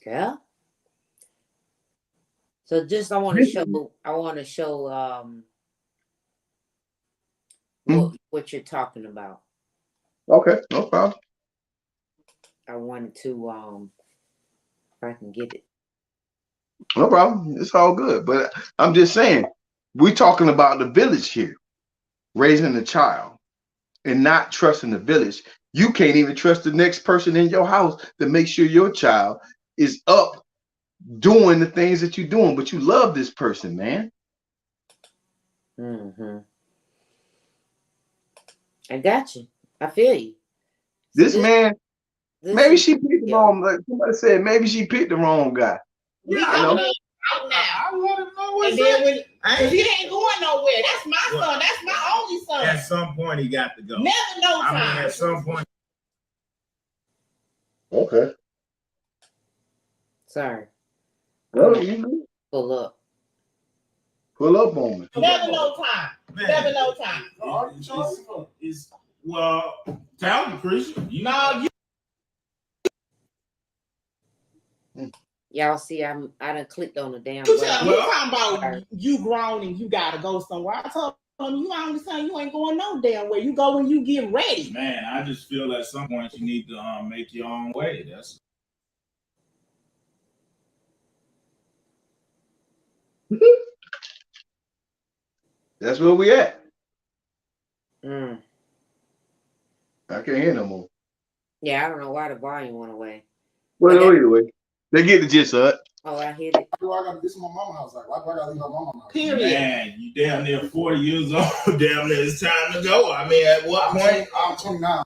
Yeah. So just I want to show what you're talking about. Okay, no problem. I wanted to if I can get it. No problem. It's all good. But I'm just saying, we're talking about the village here, raising the child and not trusting the village. You can't even trust the next person in your house to make sure your child is up doing the things that you're doing, but you love this person, man. Mm-hmm. I got you. I feel you. Maybe she picked the wrong. Like somebody said, maybe she picked the wrong guy. Yeah, I want to know what's up. He ain't going nowhere. That's my son. That's my only son. At some point, he got to go. Never no time. I mean, at some point. Okay. Sorry. Pull up. Pull up on me. Never no time. Never no time. Well, Tell me, Christian. You know, Y'all see, I done clicked on the damn You button. tell me, talking about you grown and you gotta go somewhere. I told him, you understand, you ain't going no damn way. You go when you get ready. Man, I just feel at some point you need to make your own way. That's where we at. Mm. I can't hear no more. Yeah, I don't know why the volume went away. Well, either way, they get the gist of it. Oh, I hit it. Why do I gotta do this in my mama house? Like, why do I gotta leave my mama house? Period. Man, you damn near 40 years old. Damn near it's time to go. I mean, at what point? I'm 29.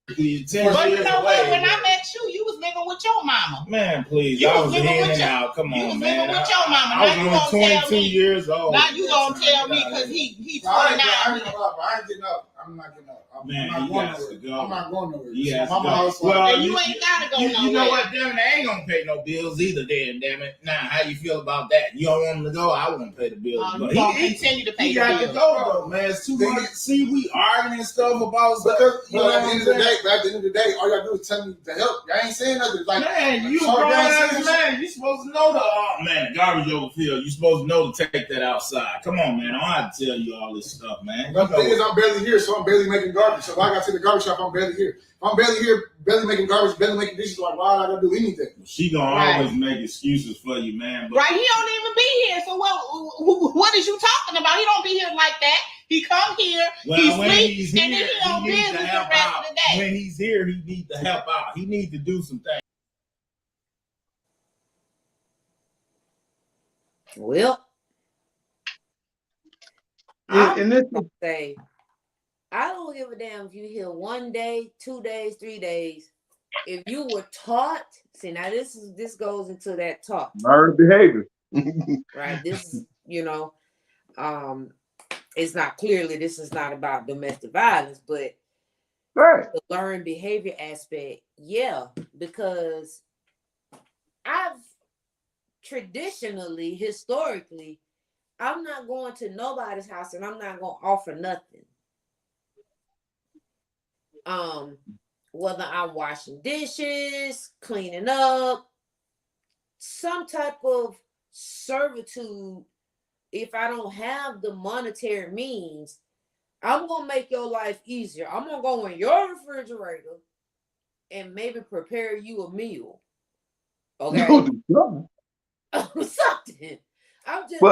But you know what? When I met you was living with your mama. Man, please. You I was was living in with and your, out. Come you on, was man. living with your mama. I was now you only gonna 22 years old. Now you gonna tell me because he 29. I ain't getting up. I'm not getting up. I'm Man, not he going has nowhere. to go. I'm not going nowhere. He has to mama go. house. Well, and you ain't gotta go nowhere. You know what? Damn it, they ain't gonna pay no bills either. Damn it. Now, how you feel about that? You don't want him to go? I won't pay the bills. You gonna continue to pay he the got bills. to go though, man. It's too much. See, we arguing and stuff about stuff. Because you know, at the end of the day, all y'all do is tell me to help. Y'all ain't saying nothing. Like, man, you a grown ass man. You supposed to know the garbage overfill. You supposed to know to take that outside. Come on, man. I don't have to tell you all this stuff, man. The thing is, I'm barely here, so I'm barely making garbage. So if I got to the garbage shop, I'm barely here. If I'm barely here, barely making garbage, barely making dishes, like, why I gotta do anything? She gonna always make excuses for you, man. But right, he don't even be here. So what is you talking about? He don't be here like that. He come here, he sleep, and then he on business the rest of the day. When he's here, he needs to help out. He needs to do some things. Well, And this say, I don't give a damn if you here 1 day, 2 days, 3 days. If you were taught, see now this goes into that talk. learned behavior. Right. This is, it's not clearly this is not about domestic violence, but right. The learned behavior aspect, yeah, because I've traditionally, historically, I'm not going to nobody's house and I'm not going to offer nothing. Whether I'm washing dishes, cleaning up, some type of servitude, if I don't have the monetary means, I'm going to make your life easier. I'm going to go in your refrigerator and maybe prepare you a meal. Okay? Something. Something. I'm just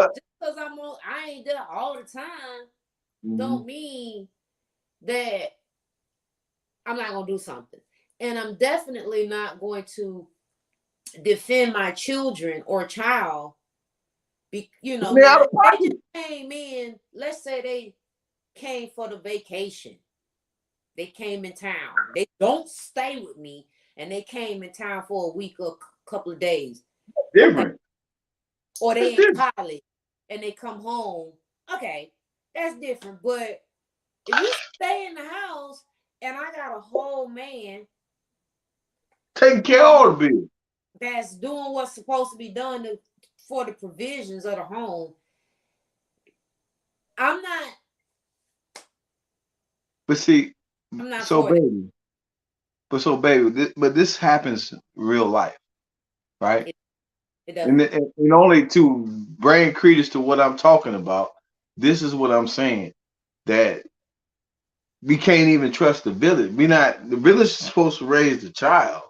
because I ain't there all the time, don't mean that I'm not going to do something. And I'm definitely not going to defend my children or child. They just came in, let's say they came for the vacation. They came in town. They don't stay with me, and they came in town for a week or a couple of days. Different. Or they in college, and they come home. Okay, that's different. But if you stay in the house, and I got a whole man taking care of the bill, that's doing what's supposed to be done for the provisions of the home, I'm not. But see, I'm not baby. But this happens in real life, right? It does. And only to bring credence to what I'm talking about, this is what I'm saying, that we can't even trust the village. The village is supposed to raise the child.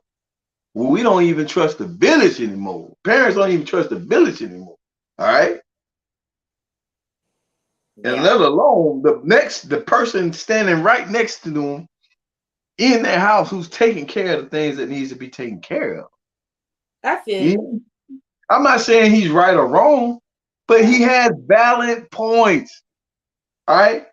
Well, we don't even trust the village anymore. Parents don't even trust the village anymore. All right. Yeah. And let alone the person standing right next to them in their house who's taking care of the things that needs to be taken care of. I feel you. I'm not saying he's right or wrong, but he has valid points. All right.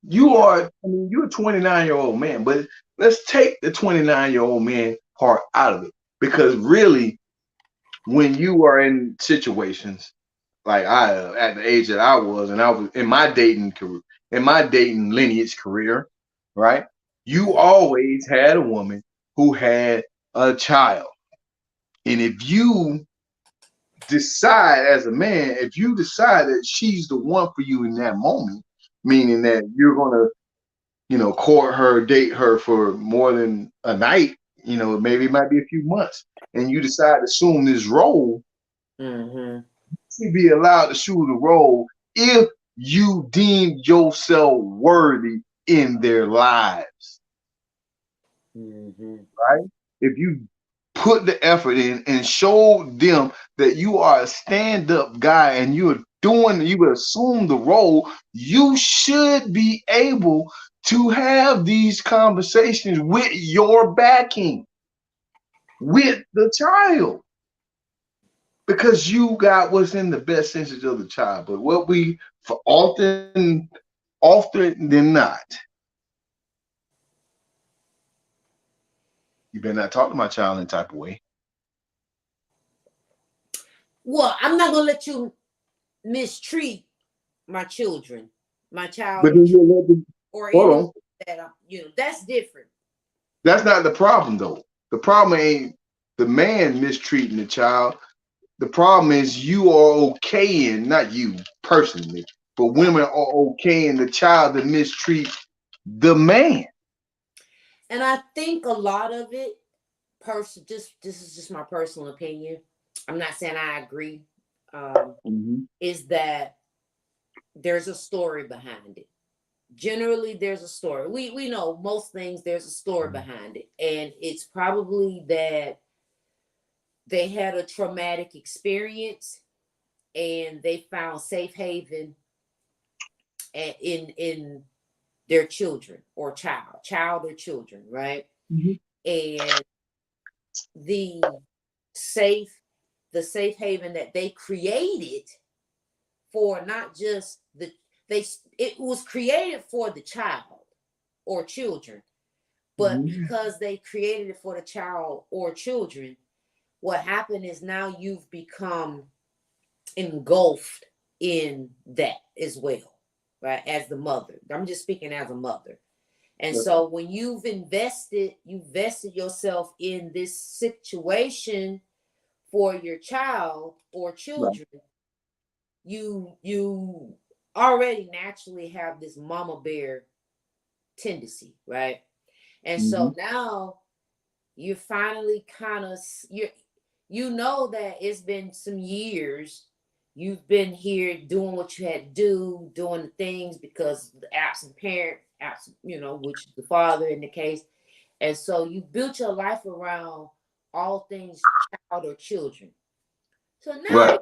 You're a 29-year-old man, but let's take the 29-year-old man part out of it. Because really, when you are in situations like at the age that I was, and I was in my dating career, in my dating lineage career, right? You always had a woman who had a child. And if you decide as a man, if you decide that she's the one for you in that moment, meaning that you're going to court her, date her for more than a night, maybe it might be a few months, and you decide to assume this role, Mm-hmm. you be allowed to assume the role if you deem yourself worthy in their lives, Mm-hmm. right? If you put the effort in and show them that you are a stand-up guy and you would assume the role, you should be able to have these conversations with your backing, with the child, because you got what's in the best interest of the child. But what we, for often than not, you better not talk to my child in that type of way. Well, I'm not gonna let you mistreat my children, my child, But then you let them, or hold anyone on. that that's different. That's not the problem, though. The problem ain't the man mistreating the child. The problem is you are okaying, not you personally, but women are okaying the child to mistreat the man. And I think a lot of it, this is just my personal opinion. I'm not saying I agree. Is that there's a story behind it. Generally, there's a story. We know most things. There's a story behind it, and it's probably that they had a traumatic experience and they found safe haven in their children or child or children, right? And the safe haven that they created for not just it was created for the child or children, but because they created it for the child or children, what happened is now you've become engulfed in that as well, right? As the mother, I'm just speaking as a mother. And so when you vested yourself in this situation for your child or children, you already naturally have this mama bear tendency, right? And so now you finally kind of you know that it's been some years you've been here doing what you had to do, doing the things because the absent parent, which is the father in the case. And so you built your life around all things child or children. So now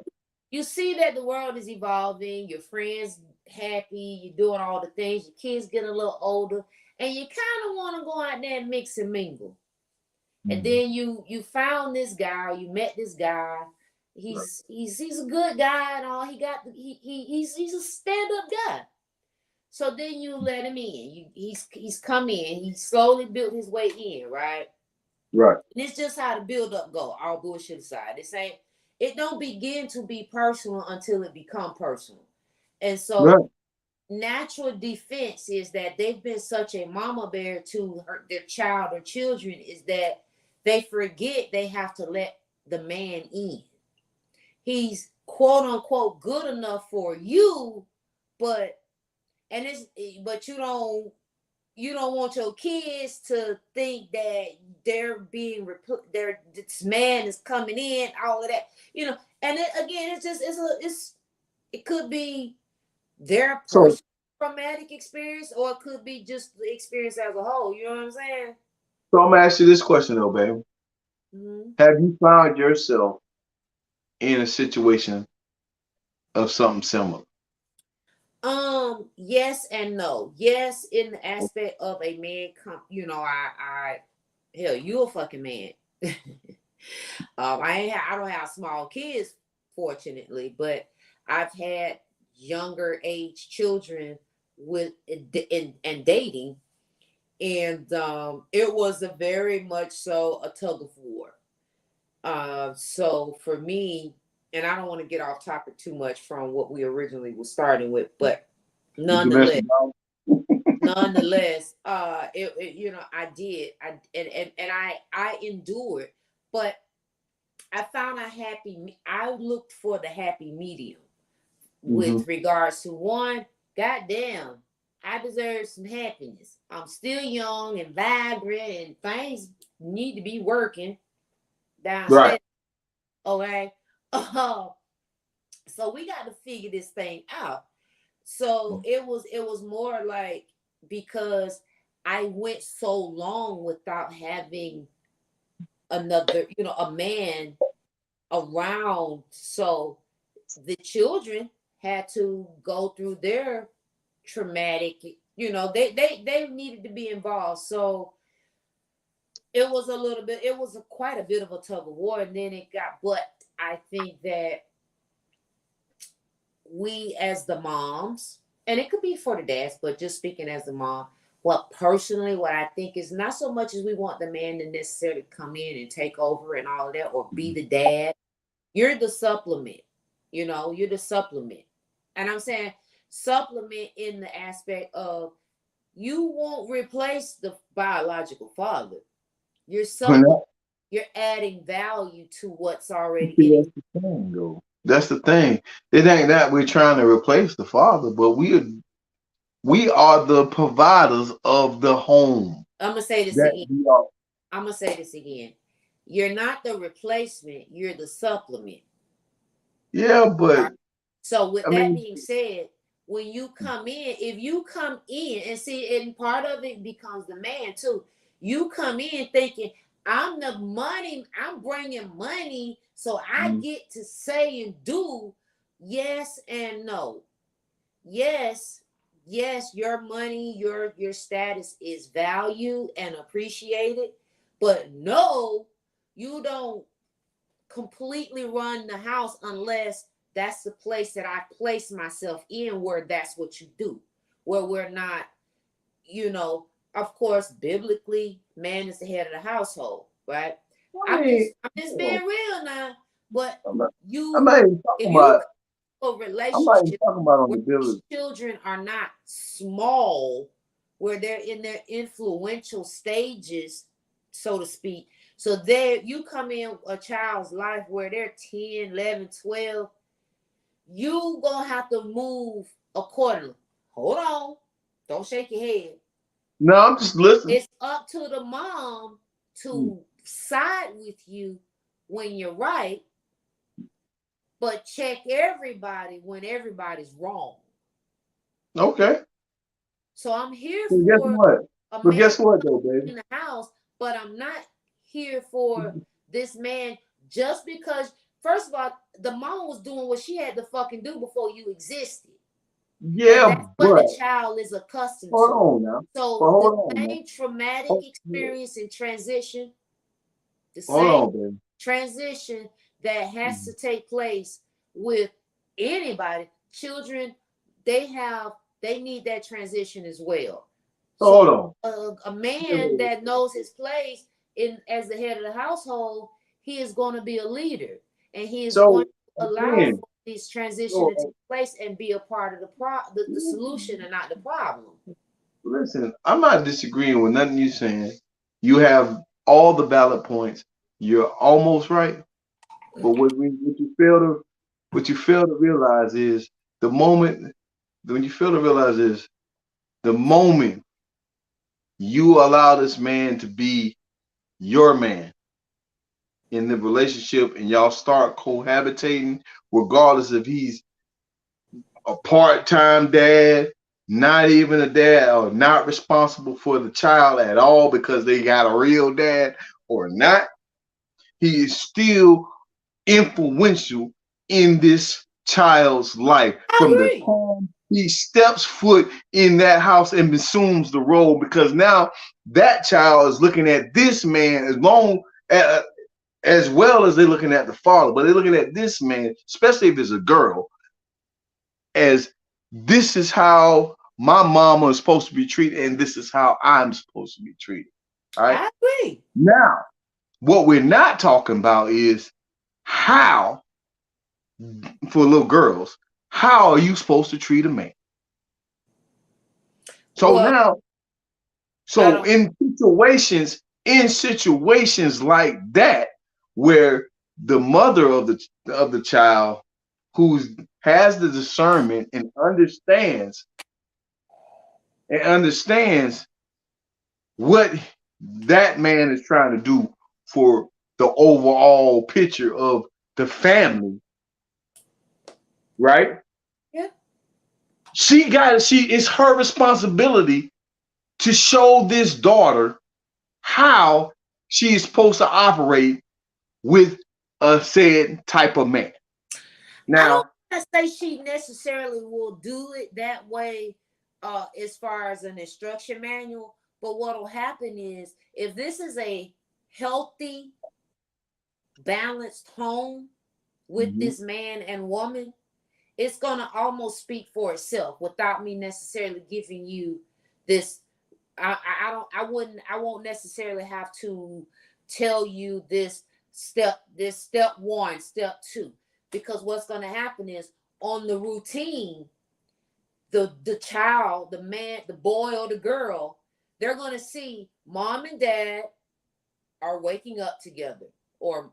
you see that the world is evolving, your friends happy, you're doing all the things, your kids get a little older, and you kind of want to go out there and mix and mingle. And then you found this guy, you met this guy. He's a good guy and all. He's a stand-up guy. So then you let him in. He's come in. He slowly built his way in, right? Right. And it's just how the build-up go. All bullshit aside, it don't begin to be personal until it become personal. And so natural defense is that they've been such a mama bear to their child or children is that they forget they have to let the man in. He's quote unquote good enough for you, but you don't want your kids to think that they're being this man is coming in, all of that, and it could be their personal traumatic experience, or it could be just the experience as a whole. You know what I'm saying? So I'm gonna ask you this question though, baby. Have you found yourself in a situation of something similar? Yes and no. Yes, in the aspect of a man hell, you a fucking man. I don't have small kids, fortunately, but I've had younger age children with and dating, and it was a very much so a tug of war. So for me, and I don't want to get off topic too much from what we originally were starting with, but nonetheless, I did, I endured, but I found I looked for the happy medium with regards to one, goddamn, I deserve some happiness. I'm still young and vibrant, and things need to be working downstairs. Right. Okay. So we got to figure this thing out. So it was more like, because I went so long without having another, a man around. So the children had to go through their traumatic, they needed to be involved. So it was quite a bit of a tug of war. And then but I think that we as the moms, and it could be for the dads, but just speaking as the mom, what I think is not so much as we want the man to necessarily come in and take over and all of that, or be the dad. You're the supplement, you're the supplement. And I'm saying supplement in the aspect of, you won't replace the biological father. You're supplement. You're adding value to what's already in it. That's the thing. It ain't that we're trying to replace the father, but we are the providers of the home. I'm gonna say this again. You're not the replacement. You're the supplement. Yeah, but so with that being said, when you come in, if you come in and see, and part of it becomes the man too. You come in thinking, I'm the money, I'm bringing money, so I get to say and do yes and no. Yes, your money, your status is valued and appreciated, but no, you don't completely run the house unless that's the place that I place myself in, where that's what you do, where we're not, of course, biblically, man is the head of the household, right? I'm just being real now. But I'm not even talking about a relationship where these children are not small, where they're in their influential stages, so to speak. So there you come in a child's life where they're 10, 11, 12, you gonna have to move accordingly. Hold on. Don't shake your head. No, I'm just listening. It's up to the mom to side with you when you're right, but check everybody when everybody's wrong. Okay. So I'm here so for guess what? a So man guess what, though, baby? in the house, but I'm not here for this man just because. First of all, the mom was doing what she had to fucking do before you existed. Yeah, and that's what the child is accustomed to. Hold on now. So the same traumatic experience and transition, the same transition that has to take place with anybody, children, they need that transition as well. So hold on. A man that knows his place as the head of the household, he is going to be a leader, and he is going to allow for this transition to take place and be a part of the solution and not the problem. Listen, I'm not disagreeing with nothing you're saying. You have all the valid points. You're almost right. But what you fail to realize is the moment you allow this man to be your man in the relationship, and y'all start cohabitating, regardless if he's a part-time dad, not even a dad, or not responsible for the child at all because they got a real dad or not, he is still influential in this child's life. From the time he steps foot in that house and assumes the role, because now that child is looking at this man as well as they're looking at the father, but they're looking at this man, especially if it's a girl, as this is how my mama is supposed to be treated, and this is how I'm supposed to be treated. All right. I agree. Now, what we're not talking about is how, for little girls, how are you supposed to treat a man? So in situations like that, where the mother of the child, who has the discernment and understands and understands what that man is trying to do for the overall picture of the family, right? Yeah. It's her responsibility to show this daughter how she is supposed to operate with a said type of man. I don't Now, want to say she necessarily will do it that way, as far as an instruction manual. But what will happen is, if this is a healthy, balanced home with this man and woman, it's gonna almost speak for itself without me necessarily giving you this. I won't necessarily have to tell you this step one, step two, because what's gonna happen is, on the routine, the child, the man, the boy or the girl, they're gonna see mom and dad are waking up together, or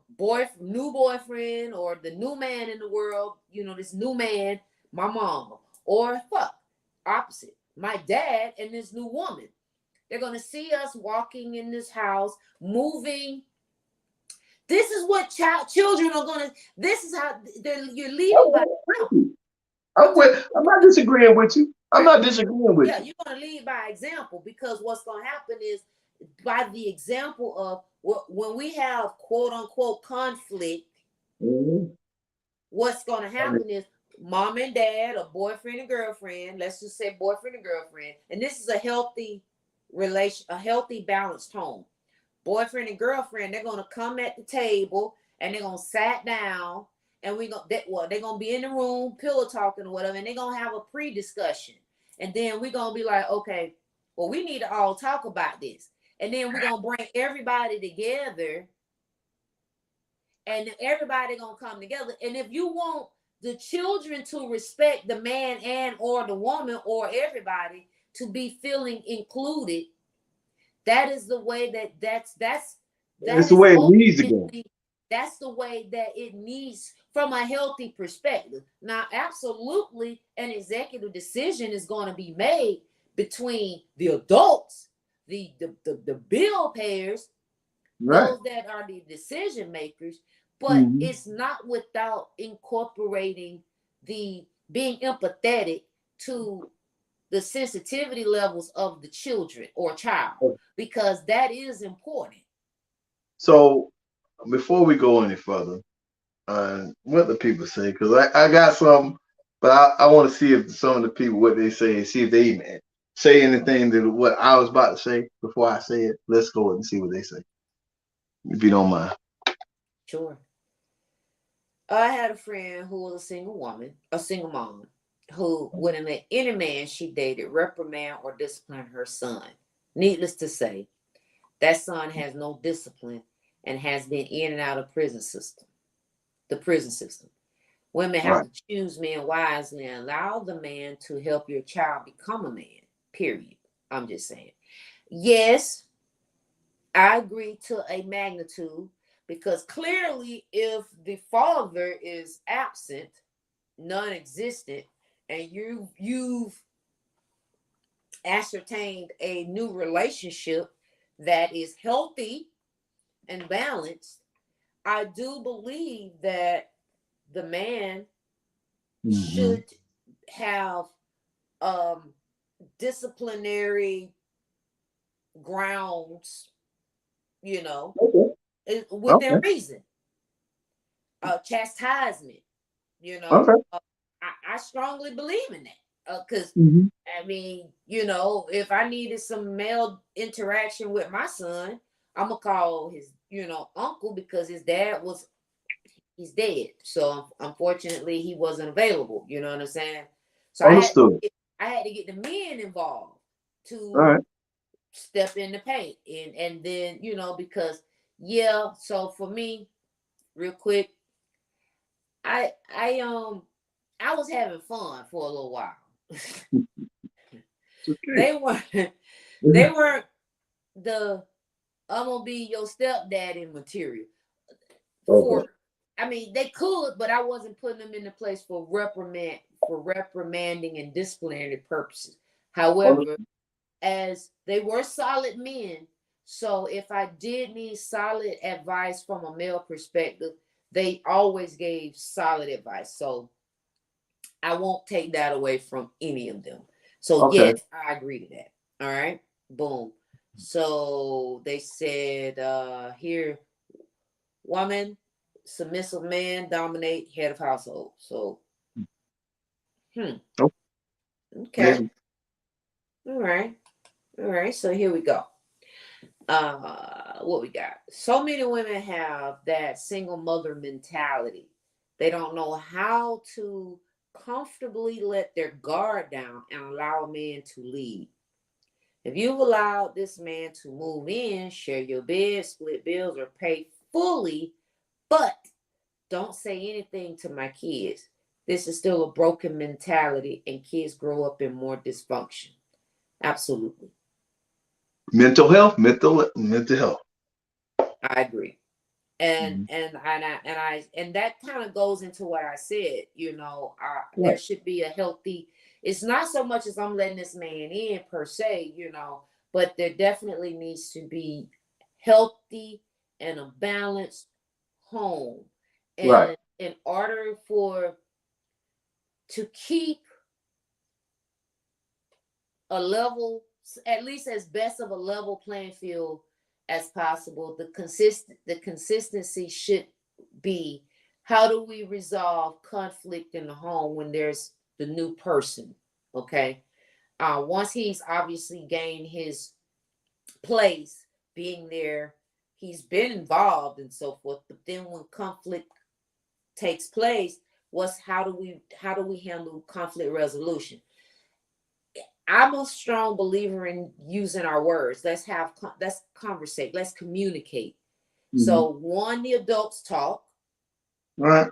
new boyfriend, or the new man in the world, this new man, my mom, or opposite, my dad and this new woman. They're going to see us walking in this house, moving. This is what children are going to, this is how you're leading by example. I'm not disagreeing with you. I'm not disagreeing with Yeah, you. you're going to lead by example, because what's going to happen is, by the example of when we have quote unquote conflict, what's going to happen is, mom and dad, or boyfriend and girlfriend, let's just say boyfriend and girlfriend, and this is a healthy relation, a healthy, balanced home. Boyfriend and girlfriend, they're going to come at the table, and they're going to sit down, and they're going to be in the room pillow talking or whatever, and they're going to have a pre-discussion. And then we're going to be like, okay, well, we need to all talk about this. And then we're going to bring everybody together, and everybody going to come together. And if you want the children to respect the man and or the woman or everybody to be feeling included, that is the way that's the way it needs to go. That's the way that it needs, from a healthy perspective. Now, absolutely, an executive decision is going to be made between the adults, the bill payers, Right. those that are the decision makers, but it's not without incorporating being empathetic to the sensitivity levels of the children or child, because that is important. So before we go any further, what the people say, because I got some, but I want to see if some of the people, what they say, see if they even say anything to what I was about to say before I say it. Let's go and see what they say, if you don't mind. Sure. I had a friend who was a single mom, who wouldn't let any man she dated reprimand or discipline her son. Needless to say, that son has no discipline and has been in and out of the prison system. Women have to choose men wisely and allow the man to help your child become a man, period. I'm just saying. Yes, I agree to a magnitude, because clearly, if the father is absent, non-existent, and you've ascertained a new relationship that is healthy and balanced, I do believe that the man should have disciplinary grounds, within reason. Chastisement, I strongly believe in that, because I mean, if I needed some male interaction with my son, I'm gonna call his uncle, because his dad he's dead, so unfortunately he wasn't available. You know what I'm saying? So I had to get the men involved to step in the paint, and then because so for me, real quick, I was having fun for a little while. They weren't the I'm gonna be your stepdaddy material. I mean, they could, but I wasn't putting them in the place for reprimanding and disciplinary purposes. However, as they were solid men. So if I did need solid advice from a male perspective, they always gave solid advice. So I won't take that away from any of them. So Okay. yes, I agree to that. All right. Boom. So they said here, woman, submissive man, dominate, head of household. So okay. Yeah. All right. All right. So here we go. What we got? So many women have that single mother mentality. They don't know how to comfortably let their guard down and allow a man to lead. If you've allowed this man to move in, share your bed, split bills, or pay fully, but don't say anything to my kids, this is still a broken mentality, and kids grow up in more dysfunction. Absolutely. Mental health, mental health. I agree. And that kind of goes into what I said. There should be a healthy. It's not so much as I'm letting this man in per se, but there definitely needs to be healthy and a balanced home. And Right. in order to keep a level, at least as best of a level playing field as possible, the consistency should be, how do we resolve conflict in the home when there's the new person? Okay. Once he's obviously gained his place being there, he's been involved and so forth, but then when conflict takes place, how do we handle conflict resolution? I'm a strong believer in using our words. Let's conversate. Let's communicate. So one, the adults talk, Right.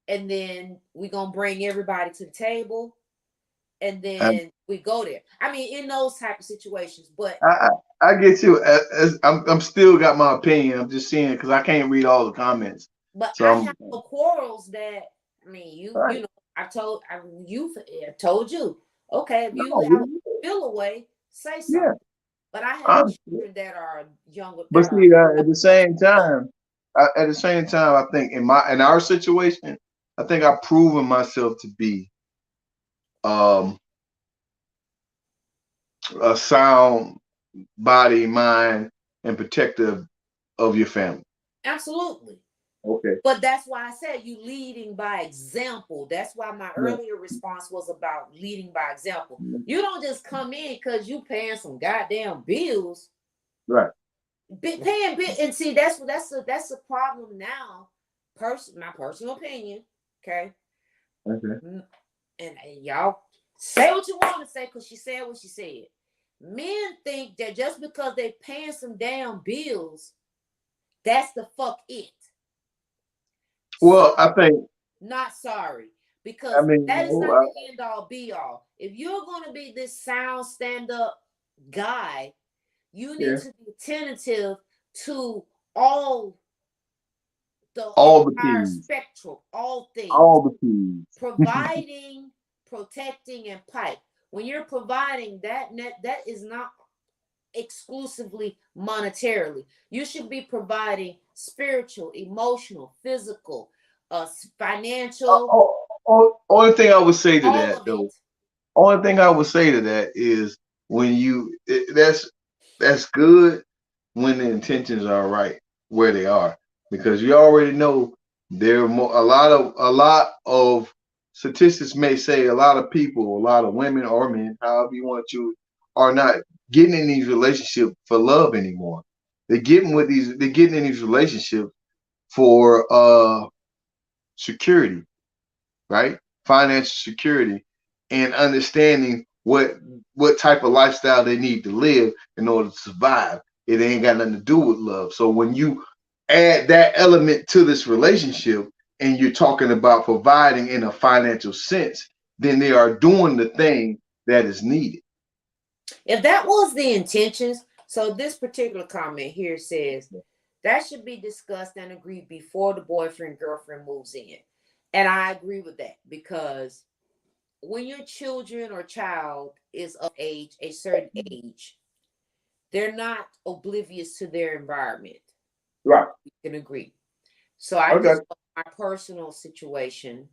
and then we're gonna bring everybody to the table, and then we go there. I mean, in those type of situations, but I get you. I'm still got my opinion. I'm just seeing it because I can't read all the comments. but So I I'm have no quarrels that, I mean, right. you know, I told you, okay, if you No, have feel away, say something. yeah. But I have I'm, children that are younger, but that are see, at the same time, I think in our situation, I think I've proven myself to be um a sound body, mind, and protective of your family. absolutely. Okay. But that's why I said you leading by example. That's why my Right. earlier response was about leading by example. You don't just come in because you paying some goddamn bills. Right. Paying bill, and see, that's a problem now. My personal opinion. Okay. Okay. And y'all say what you want to say because she said what she said. Men think that just because they paying some damn bills, that's the fuck it. Well, I think. Not sorry, I because mean, that is not the end all be all. If you're going to be this sound stand up guy, you need to be attentive to all the entire keys, spectrum, all things, all the keys. providing, protecting, and pipe. When you're providing that is not exclusively monetarily. You should be providing spiritual, emotional, physical, financial, Only thing I would say to all that of though, it. only thing I would say to that is when that's good when the intentions are right where they are, because you already know there are a lot of statistics may say a lot of people, a lot of women or men, however you want to, are not getting in these relationships for love anymore. They're getting in these relationships for security, right? Financial security, and understanding what type of lifestyle they need to live in order to survive. It ain't got nothing to do with love. So when you add that element to this relationship and you're talking about providing in a financial sense, then they are doing the thing that is needed. If that was the intentions, so this particular comment here says that should be discussed and agreed before the boyfriend girlfriend moves in. And I agree with that, because when your children or child is of age, a certain age, they're not oblivious to their environment. Right. You can agree. So I Okay. just my personal situation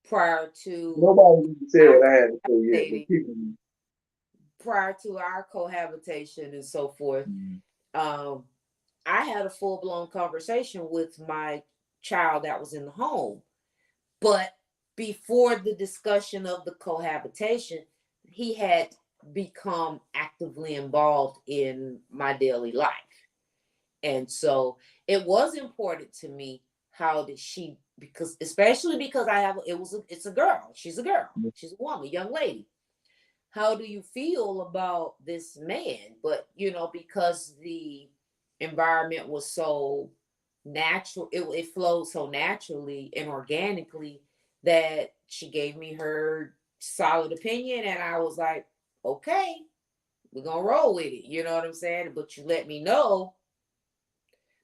prior to Nobody said what I had to say yet, dating, but people. prior to our cohabitation and so forth. I had a full blown conversation with my child that was in the home, but before the discussion of the cohabitation, he had become actively involved in my daily life. And so it was important to me how did she, because especially because it's a girl. She's a girl. She's a woman, young lady. How do you feel about this man? But because the environment was so natural, it flowed so naturally and organically that she gave me her solid opinion, and I was like, okay, we're gonna roll with it. You know what I'm saying? But you let me know,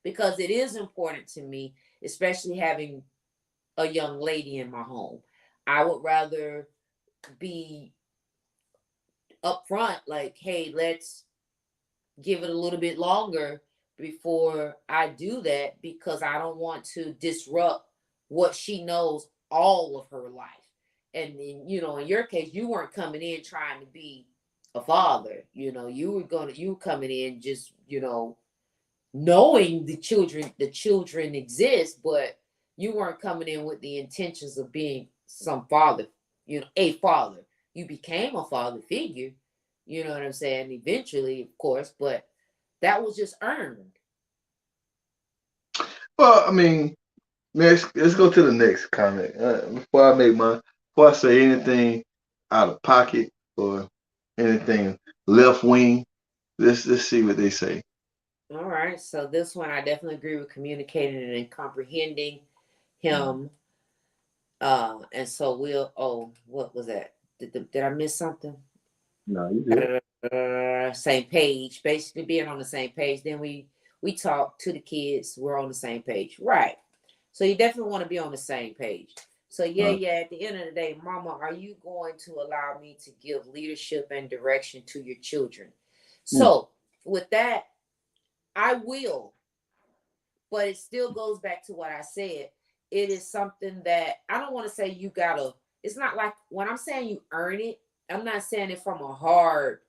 because it is important to me, especially having a young lady in my home. I would rather be upfront, like, hey, let's give it a little bit longer before I do that, because I don't want to disrupt what she knows all of her life. And then, in your case, you weren't coming in trying to be a father. You were coming in just, knowing the children exist, but you weren't coming in with the intentions of being some father, a father. You became a father figure, you know what I'm saying, eventually, of course, but that was just earned. Well, I mean, let's go to the next comment. Before I say anything out of pocket or anything left wing, let's see what they say. All right, so this one I definitely agree with communicating and comprehending him. And so what was that? Did I miss something? No, you did. Same page, basically being on the same page. Then we talk to the kids. We're on the same page, right? So you definitely want to be on the same page. So yeah. At the end of the day, Mama, are you going to allow me to give leadership and direction to your children? So with that, I will. But it still goes back to what I said. It is something that I don't want to say you gotta. It's not like when I'm saying you earn it, I'm not saying it from a hard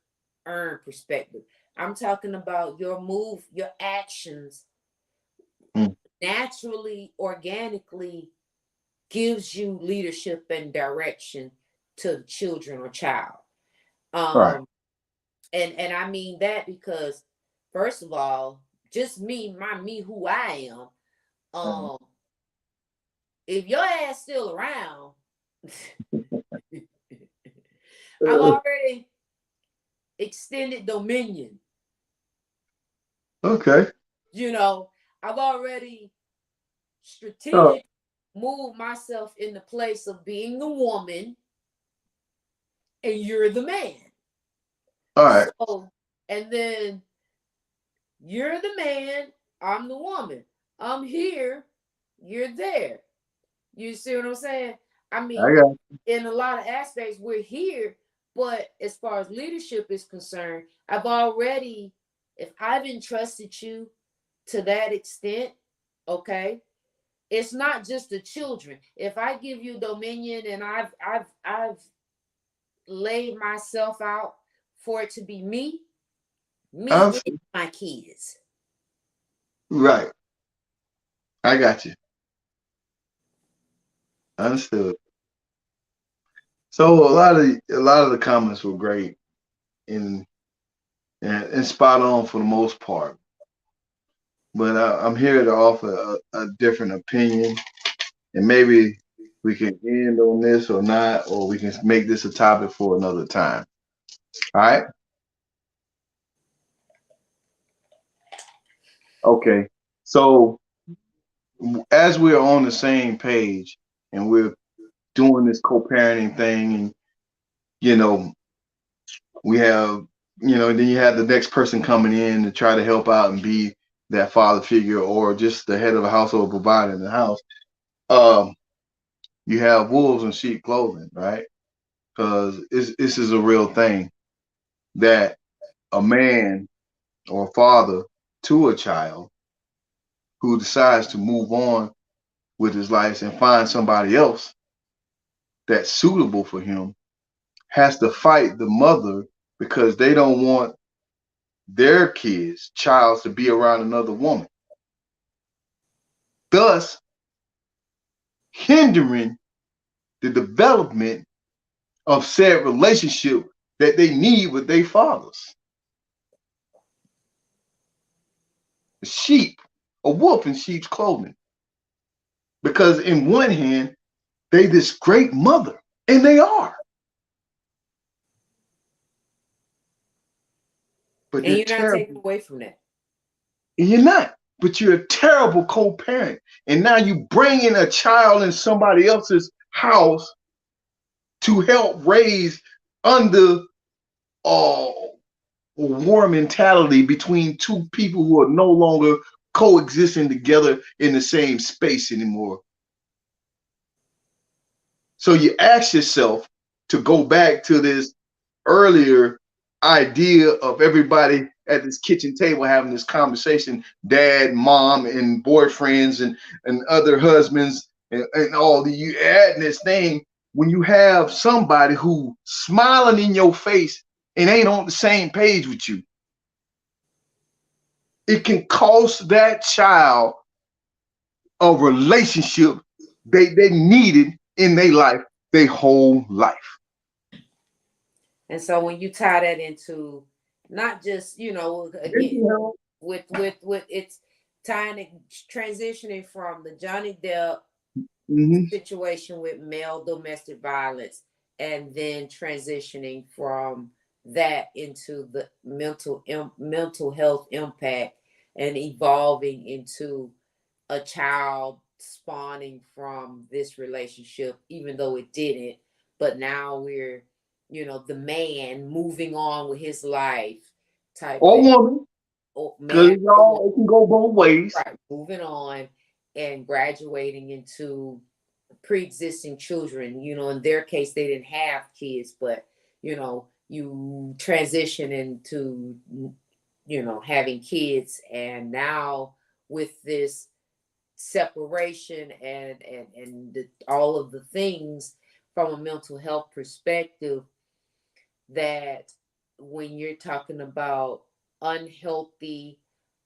earned perspective. I'm talking about your move, your actions naturally, organically gives you leadership and direction to the children or child. Right. And I mean that because, first of all, just me who I am. If your ass still around, I've already extended dominion. Okay. I've already strategically moved myself in the place of being the woman and you're the man. All right. So, and then you're the man, I'm the woman. I'm here, you're there. You see what I'm saying? I mean, in a lot of aspects, we're here, but as far as leadership is concerned, if I've entrusted you to that extent, okay, it's not just the children. If I give you dominion and I've laid myself out for it to be me and my kids. Right. I got you. Understood. So a lot of the comments were great and spot on for the most part. But I'm here to offer a different opinion, and maybe we can end on this or not, or we can make this a topic for another time. All right? Okay. So as we're on the same page and we're doing this co-parenting thing, and we have, then you have the next person coming in to try to help out and be that father figure or just the head of a household provider in the house. you have wolves in sheep clothing, right? Because this is a real thing that a man or a father to a child who decides to move on with his life and find somebody else that's suitable for him has to fight the mother because they don't want their kids, child, to be around another woman, thus hindering the development of said relationship that they need with their fathers. A sheep, a wolf in sheep's clothing. Because in one hand, they this great mother, and they are. But And they're you're not taking terrible. away from that. And you're not. But you're a terrible co-parent. And now you bring in a child in somebody else's house to help raise under a war mentality between two people who are no longer coexisting together in the same space anymore. So you ask yourself to go back to this earlier idea of everybody at this kitchen table having this conversation, dad, mom, and boyfriends and other husbands and all the you adding this thing when you have somebody who smiling in your face and ain't on the same page with you. It can cost that child a relationship they needed in their life, their whole life. And so when you tie that into not just, again, with it's tying it, transitioning from the Johnny Depp situation with male domestic violence, and then transitioning from that into the mental health impact and evolving into a child spawning from this relationship, even though it didn't. But now we're, the man moving on with his life type or thing. woman, because it can go both ways. Right, moving on and graduating into pre-existing children. In their case, they didn't have kids, but you transition into having kids, and now with this separation and all of the things from a mental health perspective, that when you're talking about unhealthy,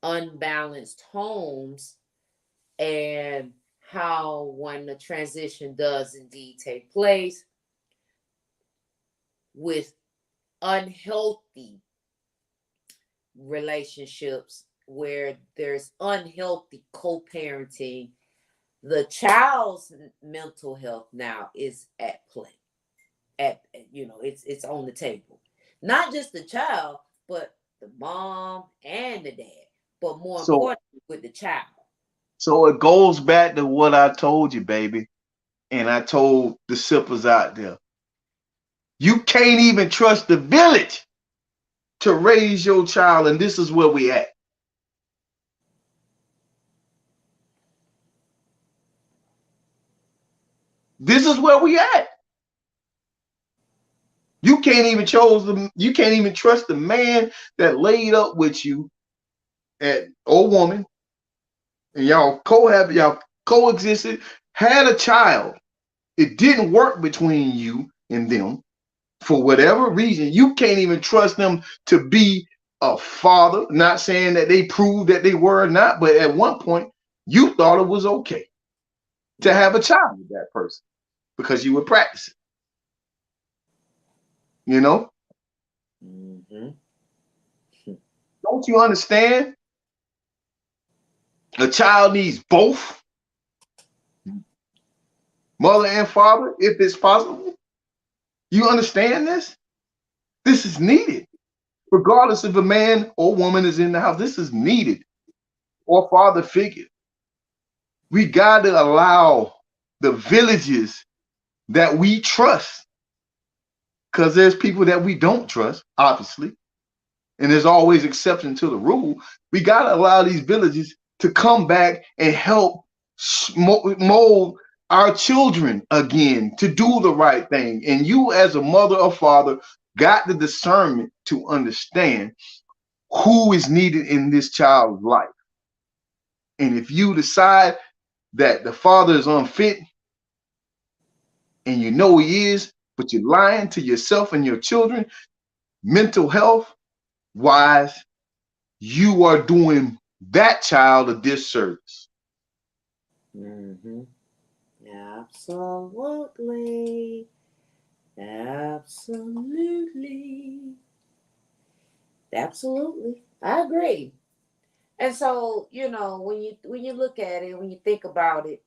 unbalanced homes, and how when the transition does indeed take place with unhealthy relationships where there's unhealthy co-parenting, the child's mental health now is at play. It's on the table. Not just the child, but the mom and the dad, but more importantly with the child. So it goes back to what I told you, baby, and I told the sippers out there. You can't even trust the village to raise your child, and this is where we at. This is where we at. You can't even trust the man that laid up with you or woman, and y'all coexisted, had a child. It didn't work between you and them for whatever reason. You can't even trust them to be a father. Not saying that they proved that they were or not, but at one point you thought it was okay to have a child with that person because you were practicing. Don't you understand? A child needs both mother and father, if it's possible. You understand this? This is needed. Regardless if a man or woman is in the house, this is needed. Or father figure. We got to allow the villages that we trust, because there's people that we don't trust, obviously, and there's always exception to the rule. We got to allow these villages to come back and help mold our children again to do the right thing. And you as a mother or father got the discernment to understand who is needed in this child's life. And if you decide that the father is unfit, and you know he is, but you're lying to yourself and your children, mental health wise, you are doing that child a disservice. Mm-hmm. Absolutely. Absolutely. Absolutely. I agree. And so, you know, when you look at it, when you think about it,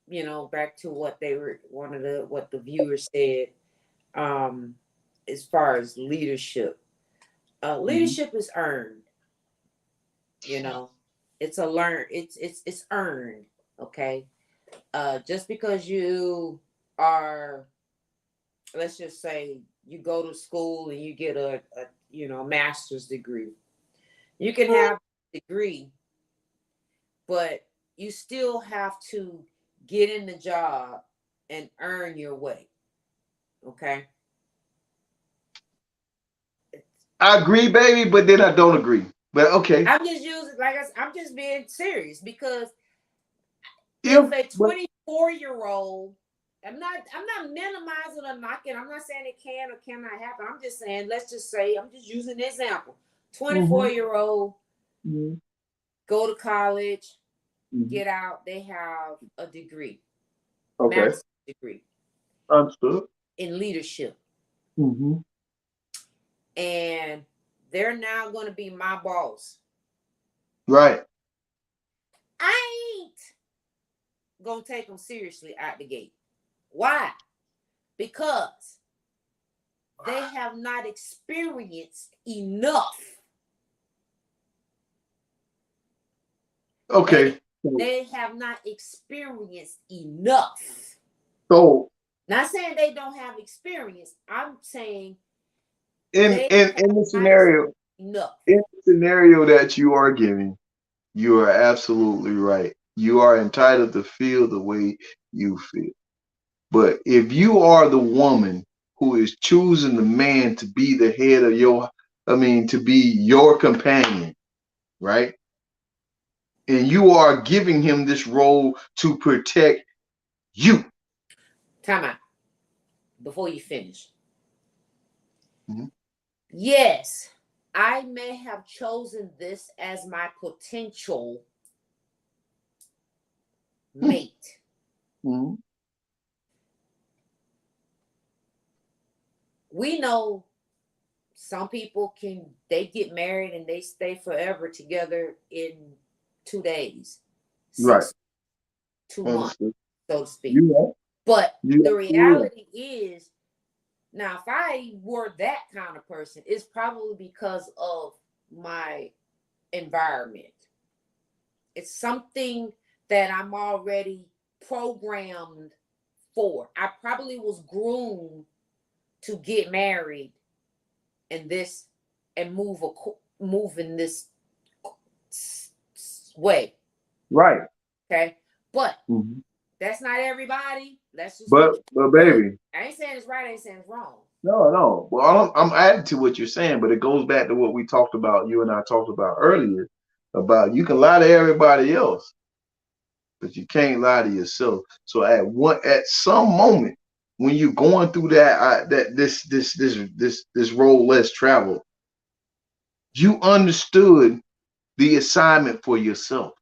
you know, back to what they were what the viewers said, um, as far as leadership. Leadership is earned, you know. It's earned, okay? Just because you are, let's just say you go to school and you get a master's degree. You can have a degree, but you still have to get in the job and earn your way. Okay. I agree, baby, but then I don't agree. But okay. I'm just using, I'm just being serious because If, if a 24-year-old, I'm not minimizing or knocking. I'm not saying it can or cannot happen. I'm just saying, let's just say, I'm just using an example. 24-year-old go to college, get out, they have a degree. Okay. Master's degree. Understood. In leadership. And they're now going to be my boss. Right. I ain't going to take them seriously out the gate. Why? Because they have not experienced enough. Okay. They have not experienced enough. So, not saying they don't have experience. I'm saying in the scenario, that you are giving, you are absolutely right. You are entitled to feel the way you feel. But if you are the woman who is choosing the man to be the head of to be your companion, right? And you are giving him this role to protect you. Time out. Before you finish. Yes, I may have chosen this as my potential mate. We know some people they get married and they stay forever together in 2 days. Right. 2 months, so to speak. But the reality is, now if I were that kind of person, it's probably because of my environment. It's something that I'm already programmed for. I probably was groomed to get married and move in this way. Right. Okay. But that's not everybody. That's just but baby. I ain't saying it's right, I ain't saying it's wrong. No. Well, I'm adding to what you're saying, but it goes back to what we talked about, you and I talked about earlier, about you can lie to everybody else, but you can't lie to yourself. So at some moment when you're going through this road less traveled, you understood the assignment for yourself.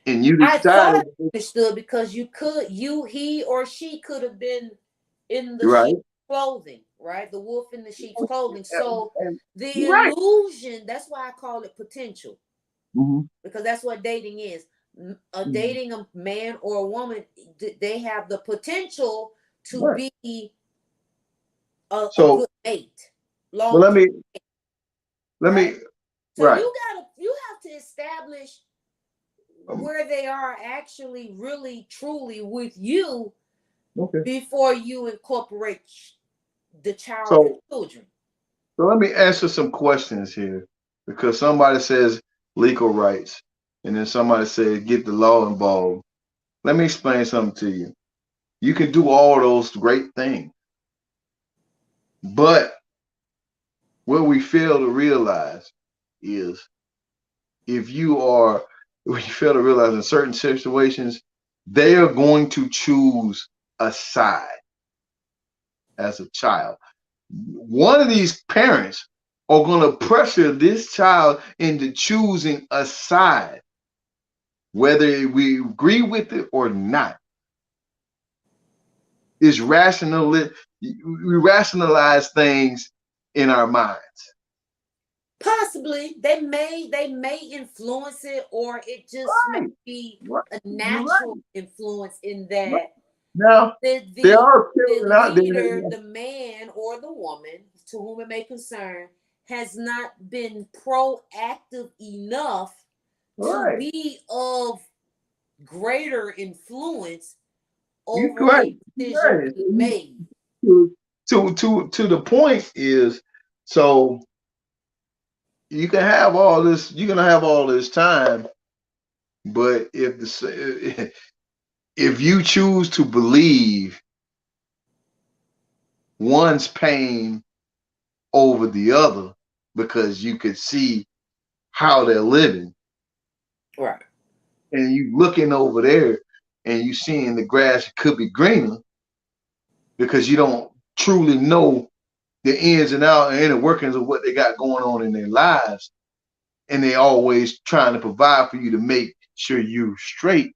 And you decided. I thought I understood because he or she could have been in the sheep's clothing, right? The wolf in the sheep's clothing. So the illusion, that's why I call it potential. Because that's what dating is. Dating a man or a woman, they have the potential to be a good mate. But let me. So you have to establish where they are actually really truly with you before you incorporate the child and children. So let me answer some questions here, because somebody says legal rights and then somebody says get the law involved. let me explain something to you. You can do all those great things, but what we fail to realize is we fail to realize in certain situations, they are going to choose a side as a child. One of these parents are going to pressure this child into choosing a side, whether we agree with it or not. It's rational. We rationalize things in our minds. Possibly they may influence it, or it just may be a natural influence in that Now, there are children out there leader, the man or the woman to whom it may concern, has not been proactive enough to be of greater influence over a decision being made. To the point is, so you can have all this, you're gonna have all this time, but if you choose to believe one's pain over the other because you could see how they're living, right, and you looking over there and you seeing the grass could be greener because you don't truly know the ins and outs and inner workings of what they got going on in their lives, and they always trying to provide for you to make sure you straight,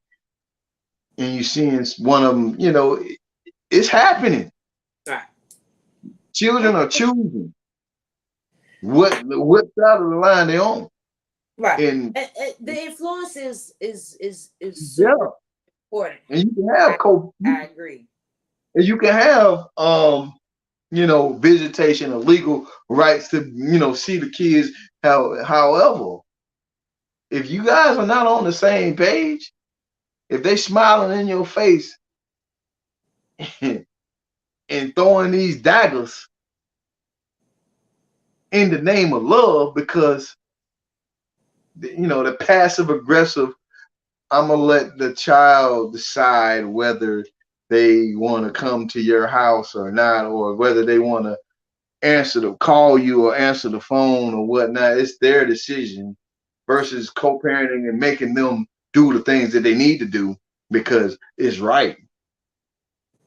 and you seeing one of them, it's happening. right. Children are choosing what side of the line they're on. Right. And the influence is super important. And you can have I agree. And you can have visitation or legal rights to see the kids. However, if you guys are not on the same page, if they smiling in your face and throwing these daggers in the name of love, because the passive aggressive, I'm gonna let the child decide whether they want to come to your house or not, or whether they want to call you or answer the phone or whatnot. It's their decision, versus co-parenting and making them do the things that they need to do because it's right.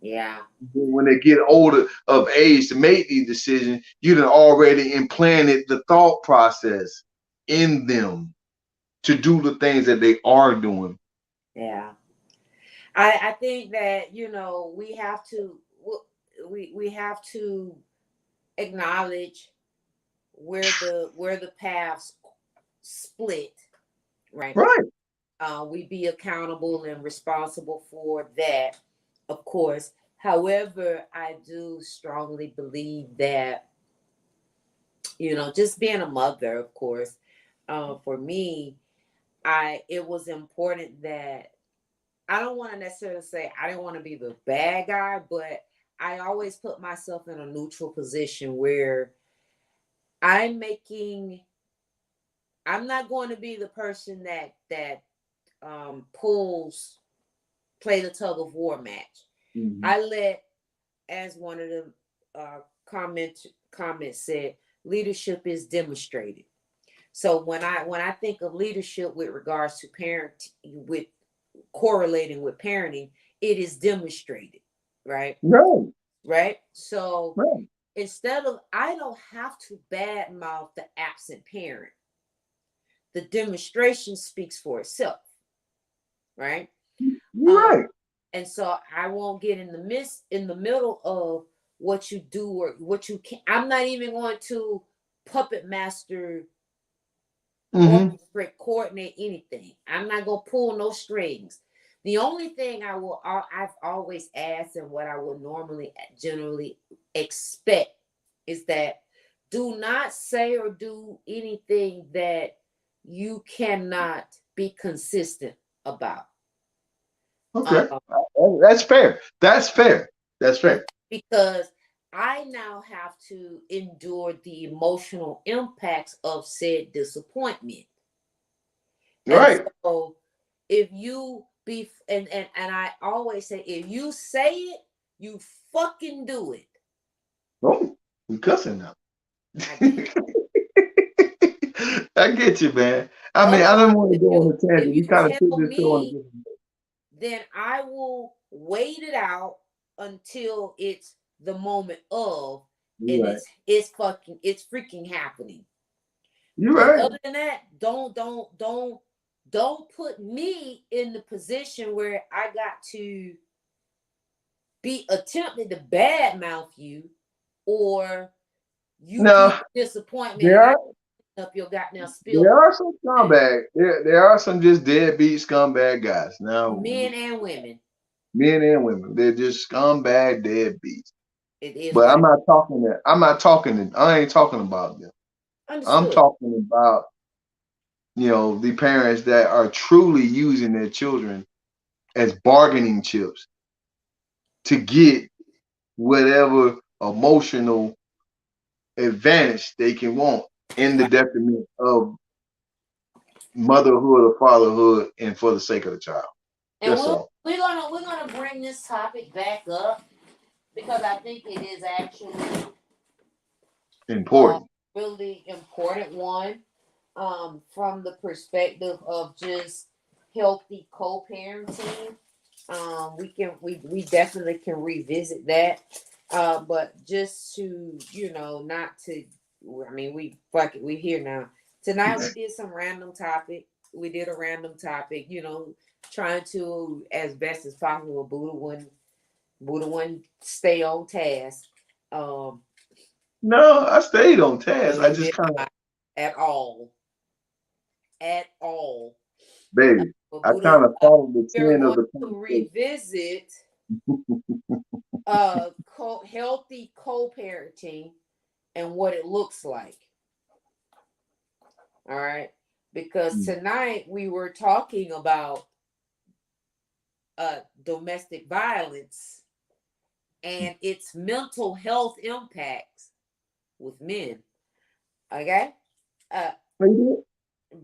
Yeah. When they get older of age to make these decisions, you done already implanted the thought process in them to do the things that they are doing. Yeah. I think that we have to acknowledge where the paths split, right? We be accountable and responsible for that, of course. However, I do strongly believe that just being a mother, of course, for me, it was important that I don't want to necessarily say I didn't want to be the bad guy, but I always put myself in a neutral position where I'm not going to be the person that play the tug of war match. Mm-hmm. I let, as one of the comments said, leadership is demonstrated. So when I think of leadership with regards to correlating with parenting, it is demonstrated, right? No. Right? So instead of, I don't have to badmouth the absent parent. The demonstration speaks for itself, right? Right. And so I won't get in the middle of what you do or what you can. I'm not even going to puppet master or coordinate anything. I'm not going to pull no strings. The only thing I've always asked, and what I would generally expect, is that do not say or do anything that you cannot be consistent about. Okay. That's fair. That's fair. Because I now have to endure the emotional impacts of said disappointment. Right. And so if you and I always say, if you say it, you fucking do it. Oh, you cussing now. I did. I get you, man. I mean, I don't want to go on a tangent. If You you kind of took tell this show on a me, different way. then I will wait it out until it's the moment of, You're and right. it's freaking happening. You're But right. other than that, don't put me in the position where I got to be attempted to badmouth you, or you No, be disappointment there and are I up your goddamn there spill. are some scumbag. There are some just deadbeat scumbag guys. Now, Men and women. men and women, they're just scumbag deadbeats. It is But what I'm not talking that. I ain't talking about them. I'm understood. talking about, the parents that are truly using their children as bargaining chips to get whatever emotional advantage they can want in the detriment of motherhood or fatherhood and for the sake of the child. And That's all. we're gonna bring this topic back up because I think it is actually Important. really important one, from the perspective of just healthy co-parenting. We definitely can revisit that. But just to, not to, I mean, we here now. Tonight we did some random topic. We did a random topic, trying to, as best as possible, Buddha wouldn't stay on task. No, I stayed on task. No, I you just did kind of, not at all. At all. baby, But I Buddha, kind of followed the we're trend of going the to conversation. revisit healthy co-parenting and what it looks like. All right. Because tonight we were talking about domestic violence and its mental health impacts with men. Okay?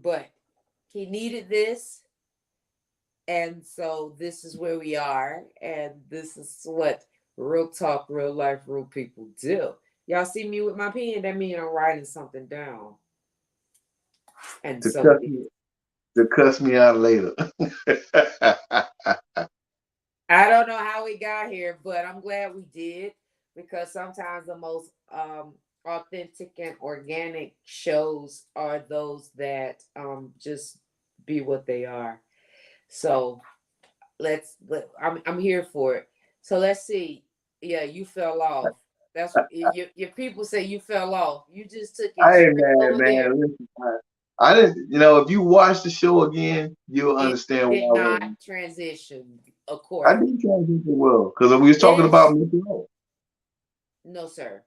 But he needed this. And so this is where we are. And this is what real talk, real life, real people do. Y'all see me with my pen? That means I'm writing something down. And To cuss me out later. I don't know how we got here, but I'm glad we did, because sometimes the most authentic and organic shows are those that just be what they are. So I'm here for it. So let's see. Yeah, you fell off. That's your people say you fell off. You just took it I ain't straight mad, over there. man. Listen, I didn't, if you watch the show again, you'll It understand did why I not went. transition I accordingly. did transition well because we was talking Yes. about mental health. No, sir.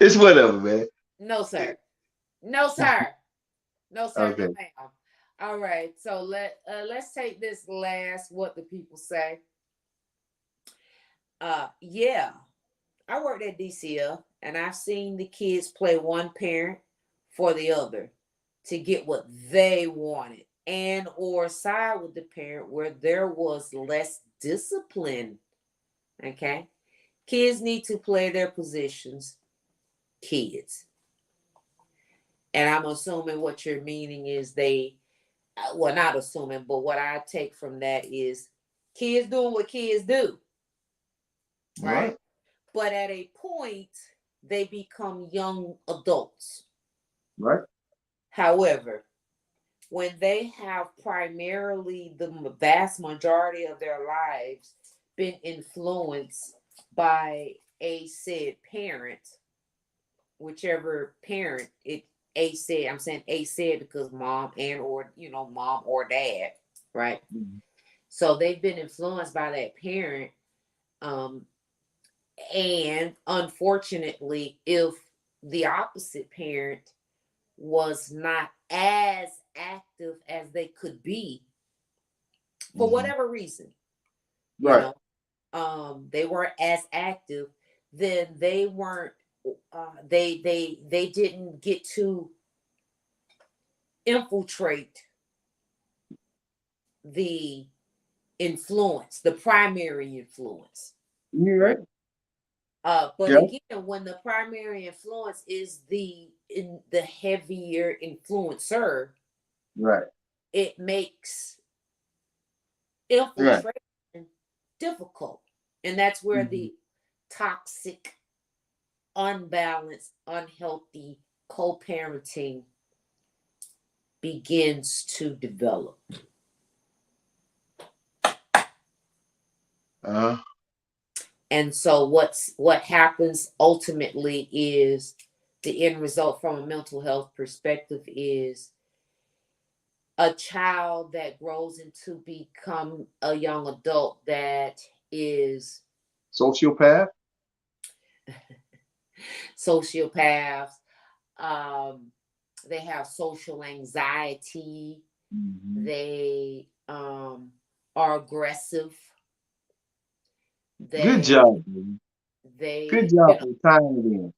It's whatever, man. No, sir. No, sir. No, sir. Okay. No, ma'am. All right. So let's take this last what the people say. Yeah. I worked at DCL and I've seen the kids play one parent for the other to get what they wanted, and or side with the parent where there was less discipline. Okay. Kids need to play their positions. Kids. And I'm assuming what you're meaning is well, not assuming, but what I take from that is kids doing what kids do. Right? But at a point, they become young adults. Right. However, when they have primarily the vast majority of their lives been influenced by a said parent, whichever parent I'm saying a said because mom mom or dad, right? Mm-hmm. So they've been influenced by that parent. And unfortunately, if the opposite parent was not as active as they could be for whatever reason, right. They weren't as active, then they weren't they didn't get to infiltrate the influence, the primary influence. You're right. But Yeah. again, when the primary influence is the heavier influencer, Right. it makes infiltration difficult. And that's where the toxic, unbalanced, unhealthy co-parenting begins to develop. And so what happens ultimately is the end result from a mental health perspective is a child that grows into become a young adult that is Sociopath. Sociopaths. They have social anxiety. They are aggressive. Good job, baby. Good job for tying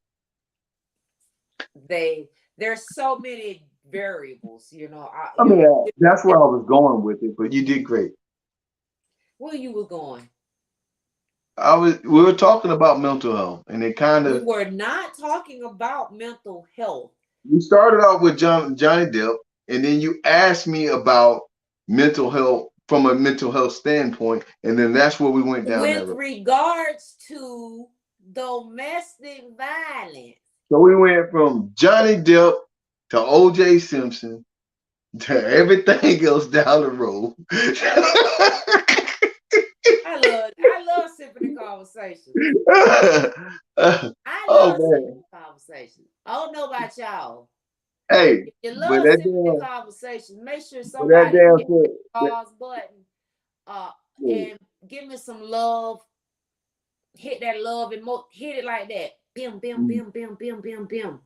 it in. There's so many variables, I mean, that's where I was going with it, but you did great. Where you were going? We were talking about mental health, and it kind of. We were not talking about mental health. You started off with Johnny Depp, and then you asked me about mental health from a mental health standpoint, and then that's where we went down with regards to domestic violence. So we went from Johnny Depp to O.J. Simpson to everything else down the road. I love sipping the conversation. I love sipping the conversation. I don't know about y'all. Hey, if you love sipping the conversation, make sure somebody hit the pause button and give me some love. Hit that love and hit it like that. Bim, bim, bim, bim, bim, bim, bim.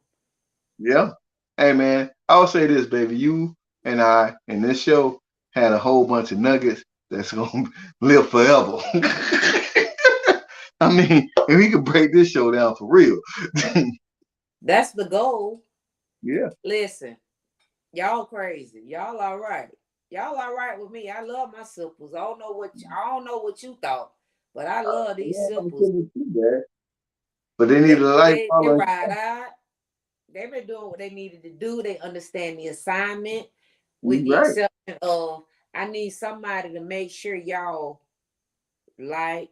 Yeah. Hey, man, I'll say this, baby. You and I in this show had a whole bunch of nuggets that's going to live forever. I mean, if we could break this show down for real. That's the goal. Yeah. Listen, y'all crazy. Y'all all right. Y'all all right with me. I love my simples. I don't know what you thought, but I love these simples. But they need a life. They ride out. They've been doing what they needed to do. They understand the assignment, with the exception of I need somebody to make sure y'all like,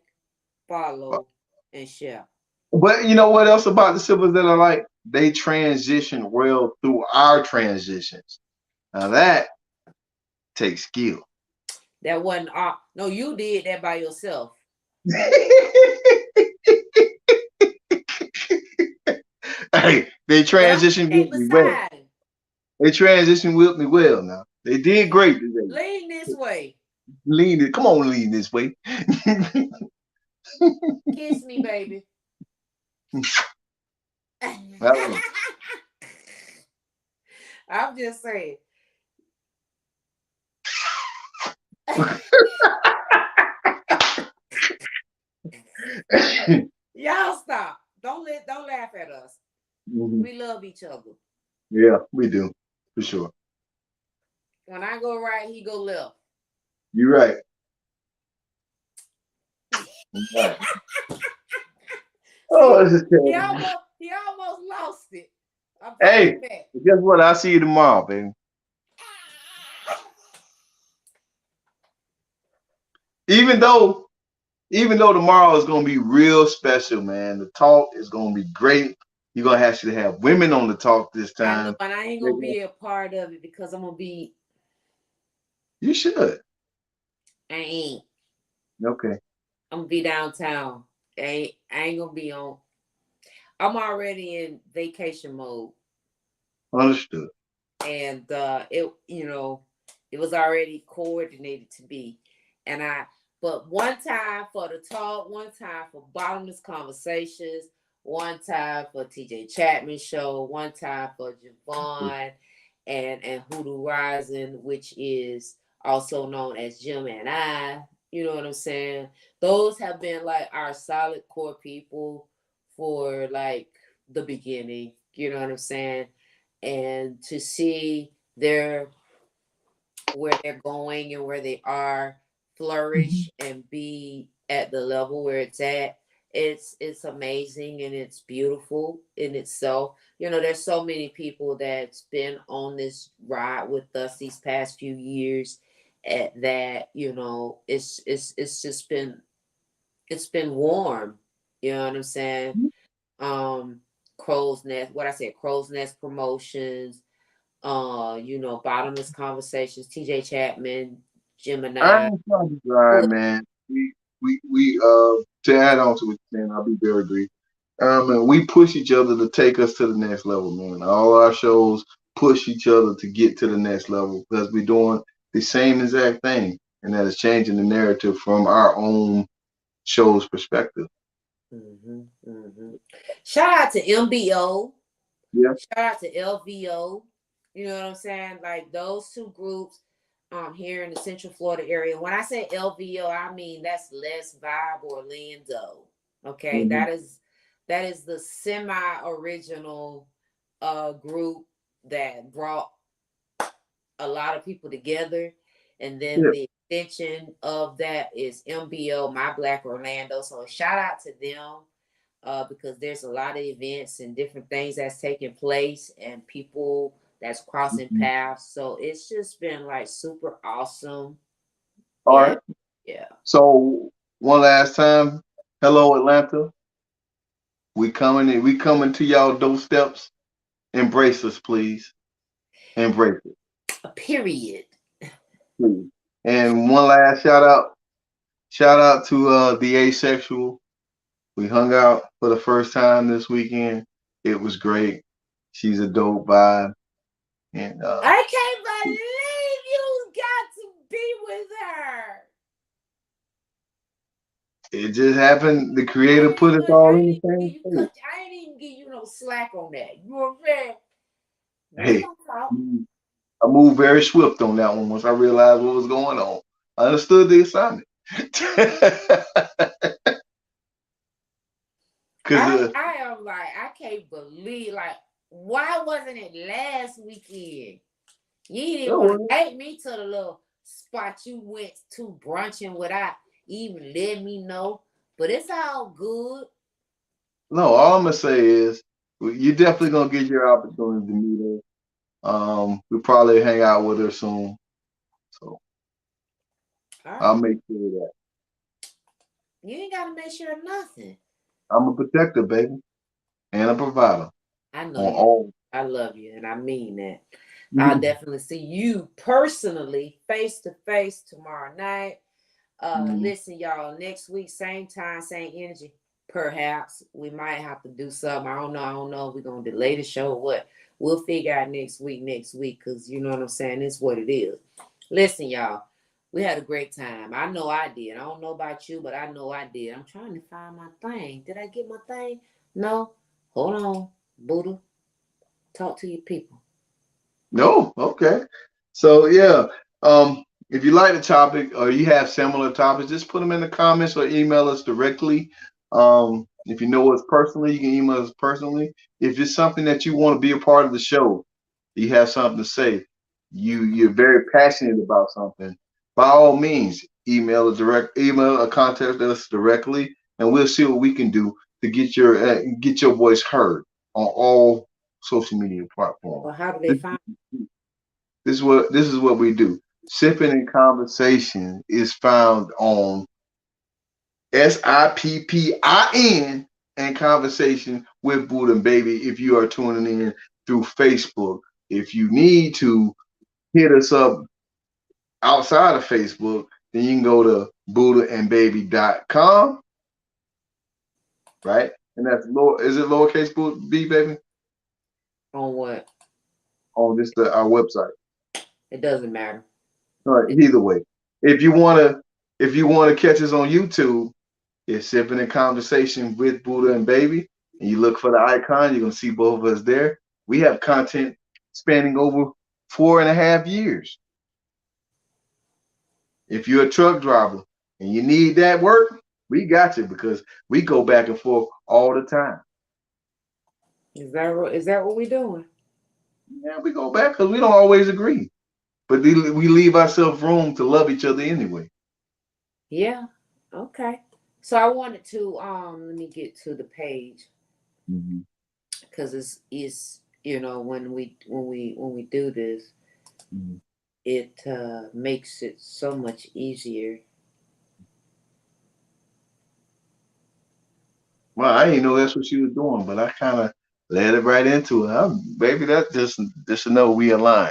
follow, and share. But you know what else about the siblings that are like? They transition well through our transitions. Now that takes skill. That wasn't no, you did that by yourself. Hey, they transitioned with me well. They transitioned with me well now. They did great today. Lean this way. Come on, lean this way. Kiss me, baby. I'm just saying. Y'all stop. Don't laugh at us. We love each other. Yeah, we do, for sure. When I go right, he go left. You're right. He almost lost it. Hey, guess what? I'll see you tomorrow, baby. Even though tomorrow is gonna be real special, man. The talk is gonna be great. You're gonna actually have women on the talk this time. I know, but I ain't gonna be a part of it because I'm gonna be. You should. I ain't. Okay. I'm gonna be downtown. I ain't gonna be on. I'm already in vacation mode. Understood. And it was already coordinated to be. But one time for the talk, one time for bottomless conversations, one time for TJ Chapman show, one time for Javon and Hoodoo Rising, which is also known as Jim and I. You know what I'm saying? Those have been like our solid core people for like the beginning. You know what I'm saying? And to see their where they're going and where they are flourish and be at the level where it's at. It's amazing and it's beautiful in itself. You know, there's so many people that's been on this ride with us these past few years that, you know, it's just been it's been warm. You know what I'm saying? Crow's Nest, what I said, Crow's Nest Promotions, you know, Bottomless Conversations, TJ Chapman, I Gemini. ain't trying to drive, man. To add on to what you're saying, I'll be very brief. And we push each other to take us to the next level, man. All our shows push each other to get to the next level because we're doing the same exact thing, and that is changing the narrative from our own show's perspective. Shout out to MBO. Yeah. Shout out to LVO. You know what I'm saying? Like those two groups here in the Central Florida area. When I say LVO, I mean that's Let's Vibe Orlando. Okay, Mhm. that is the semi-original group that brought a lot of people together. And then Yeah. the extension of that is MBO, My Black Orlando. So shout out to them because there's a lot of events and different things that's taking place and people that's crossing Mhm. paths. So it's just been like super awesome. All Yeah. right. Yeah. So one last time, hello Atlanta. We coming to y'all doorsteps. Embrace us, please. Embrace it, A period. please. And one last shout out to the asexual. We hung out for the first time this weekend. It was great. She's a dope vibe, and I can't believe you got to be with her. it just happened. The creator put us all in the same space. I ain't even give you no slack on that. You know what I'm saying? We Hey, gonna talk. I moved very swift on that one once I realized what was going on. I understood the assignment. Cause I am like, I can't believe, like, why wasn't it last weekend? You didn't want to take me to the little spot you went to brunching without even letting me know. But it's all good. no, all I'm gonna say is you're definitely gonna get your opportunity to meet her. We'll probably hang out with her soon. So All right. I'll make sure of that. You ain't gotta make sure of nothing. I'm a protector, baby, and a provider I know on you. all. I love you, and I mean that. I'll definitely see you personally, face to face tomorrow night. Listen, y'all, next week, same time, same energy. Perhaps we might have to do something. I don't know if we're gonna delay the show or what. We'll figure out next week, because you know what I'm saying. It's what it is. Listen, y'all. We had a great time. I know I did. I don't know about you, but I know I did. I'm trying to find my thing. Did I get my thing? No. Hold on, Buddha. Talk to your people. No, okay. So yeah, if you like the topic or you have similar topics, just put them in the comments or email us directly. If you know us personally, you can email us personally. If it's something that you want to be a part of the show, you have something to say, you're very passionate about something, by all means, email or contact us directly, and we'll see what we can do to get your voice heard on all social media platforms. Well, how do they find? This is what we do. Sipping in Conversation is found on SIPPIN and Conversation with Buddha and Baby if you are tuning in through Facebook. If you need to hit us up outside of Facebook, then you can go to buddhaandbaby.com, right? And that's is it lowercase b, baby? On what? On just our website. It doesn't matter. All right, either way. If you wanna catch us on YouTube, it's Sipping in Conversation with Buddha and Baby. And you look for the icon, you're gonna see both of us there. We have content spanning over 4.5 years. If you're a truck driver and you need that work, we got you because we go back and forth all the time. Is that what we doing? Yeah, we go back because we don't always agree. But we leave ourselves room to love each other anyway. Yeah. Okay. So I wanted to let me get to the page because it's when we do this, it makes it so much easier. Well, I didn't know that's what she was doing, but I kind of led it right into it. Baby, that's just to know we aligned.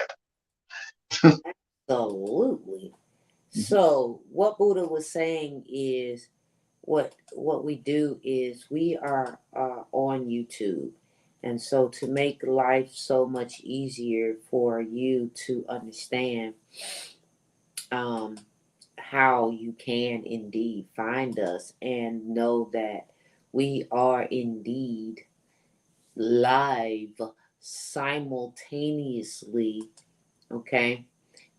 Absolutely. So what Buddha was saying is what we do is we are on YouTube. And so to make life so much easier for you to understand how you can indeed find us and know that we are indeed live simultaneously. Okay.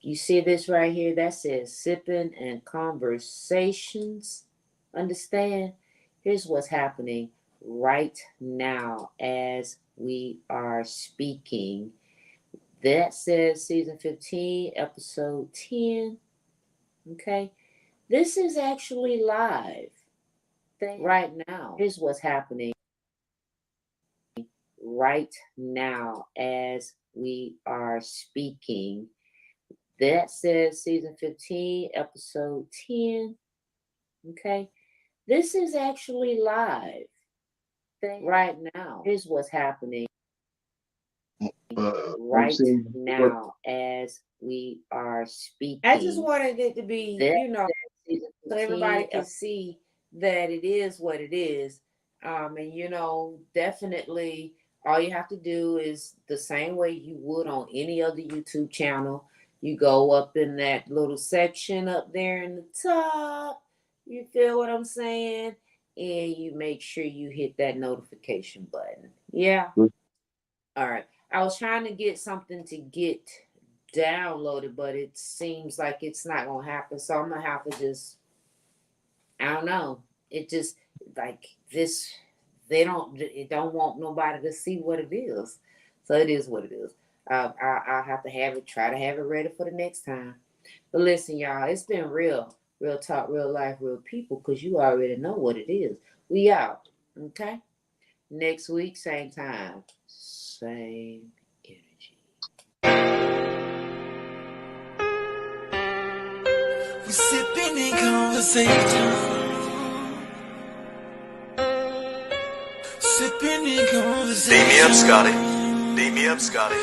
You see this right here that says sipping and conversations. Understand? Here's what's happening right now as we are speaking. That says season 15, episode 10. Okay. This is actually live right now. Here's what's happening right now as we are speaking. That says season 15, episode 10. Okay. This is actually live right now. Here's what's happening right now as we are speaking. I just wanted it to be, so everybody can see that it is what it is. And definitely all you have to do is the same way you would on any other YouTube channel. You go up in that little section up there in the top. You feel what I'm saying? And you make sure you hit that notification button. Yeah. All right. I was trying to get something to get downloaded, but it seems like it's not going to happen. So I'm going to have to just, I don't know. It just like this, it don't want nobody to see what it is. So it is what it is. I'll have to try to have it ready for the next time. But listen, y'all, it's been real talk, real life, real people, because you already know what it is. We out. Okay? Next week, same time, same energy. We sipping in conversation. Sipping in conversation. Beat me up, Scotty. Beat me up, Scotty.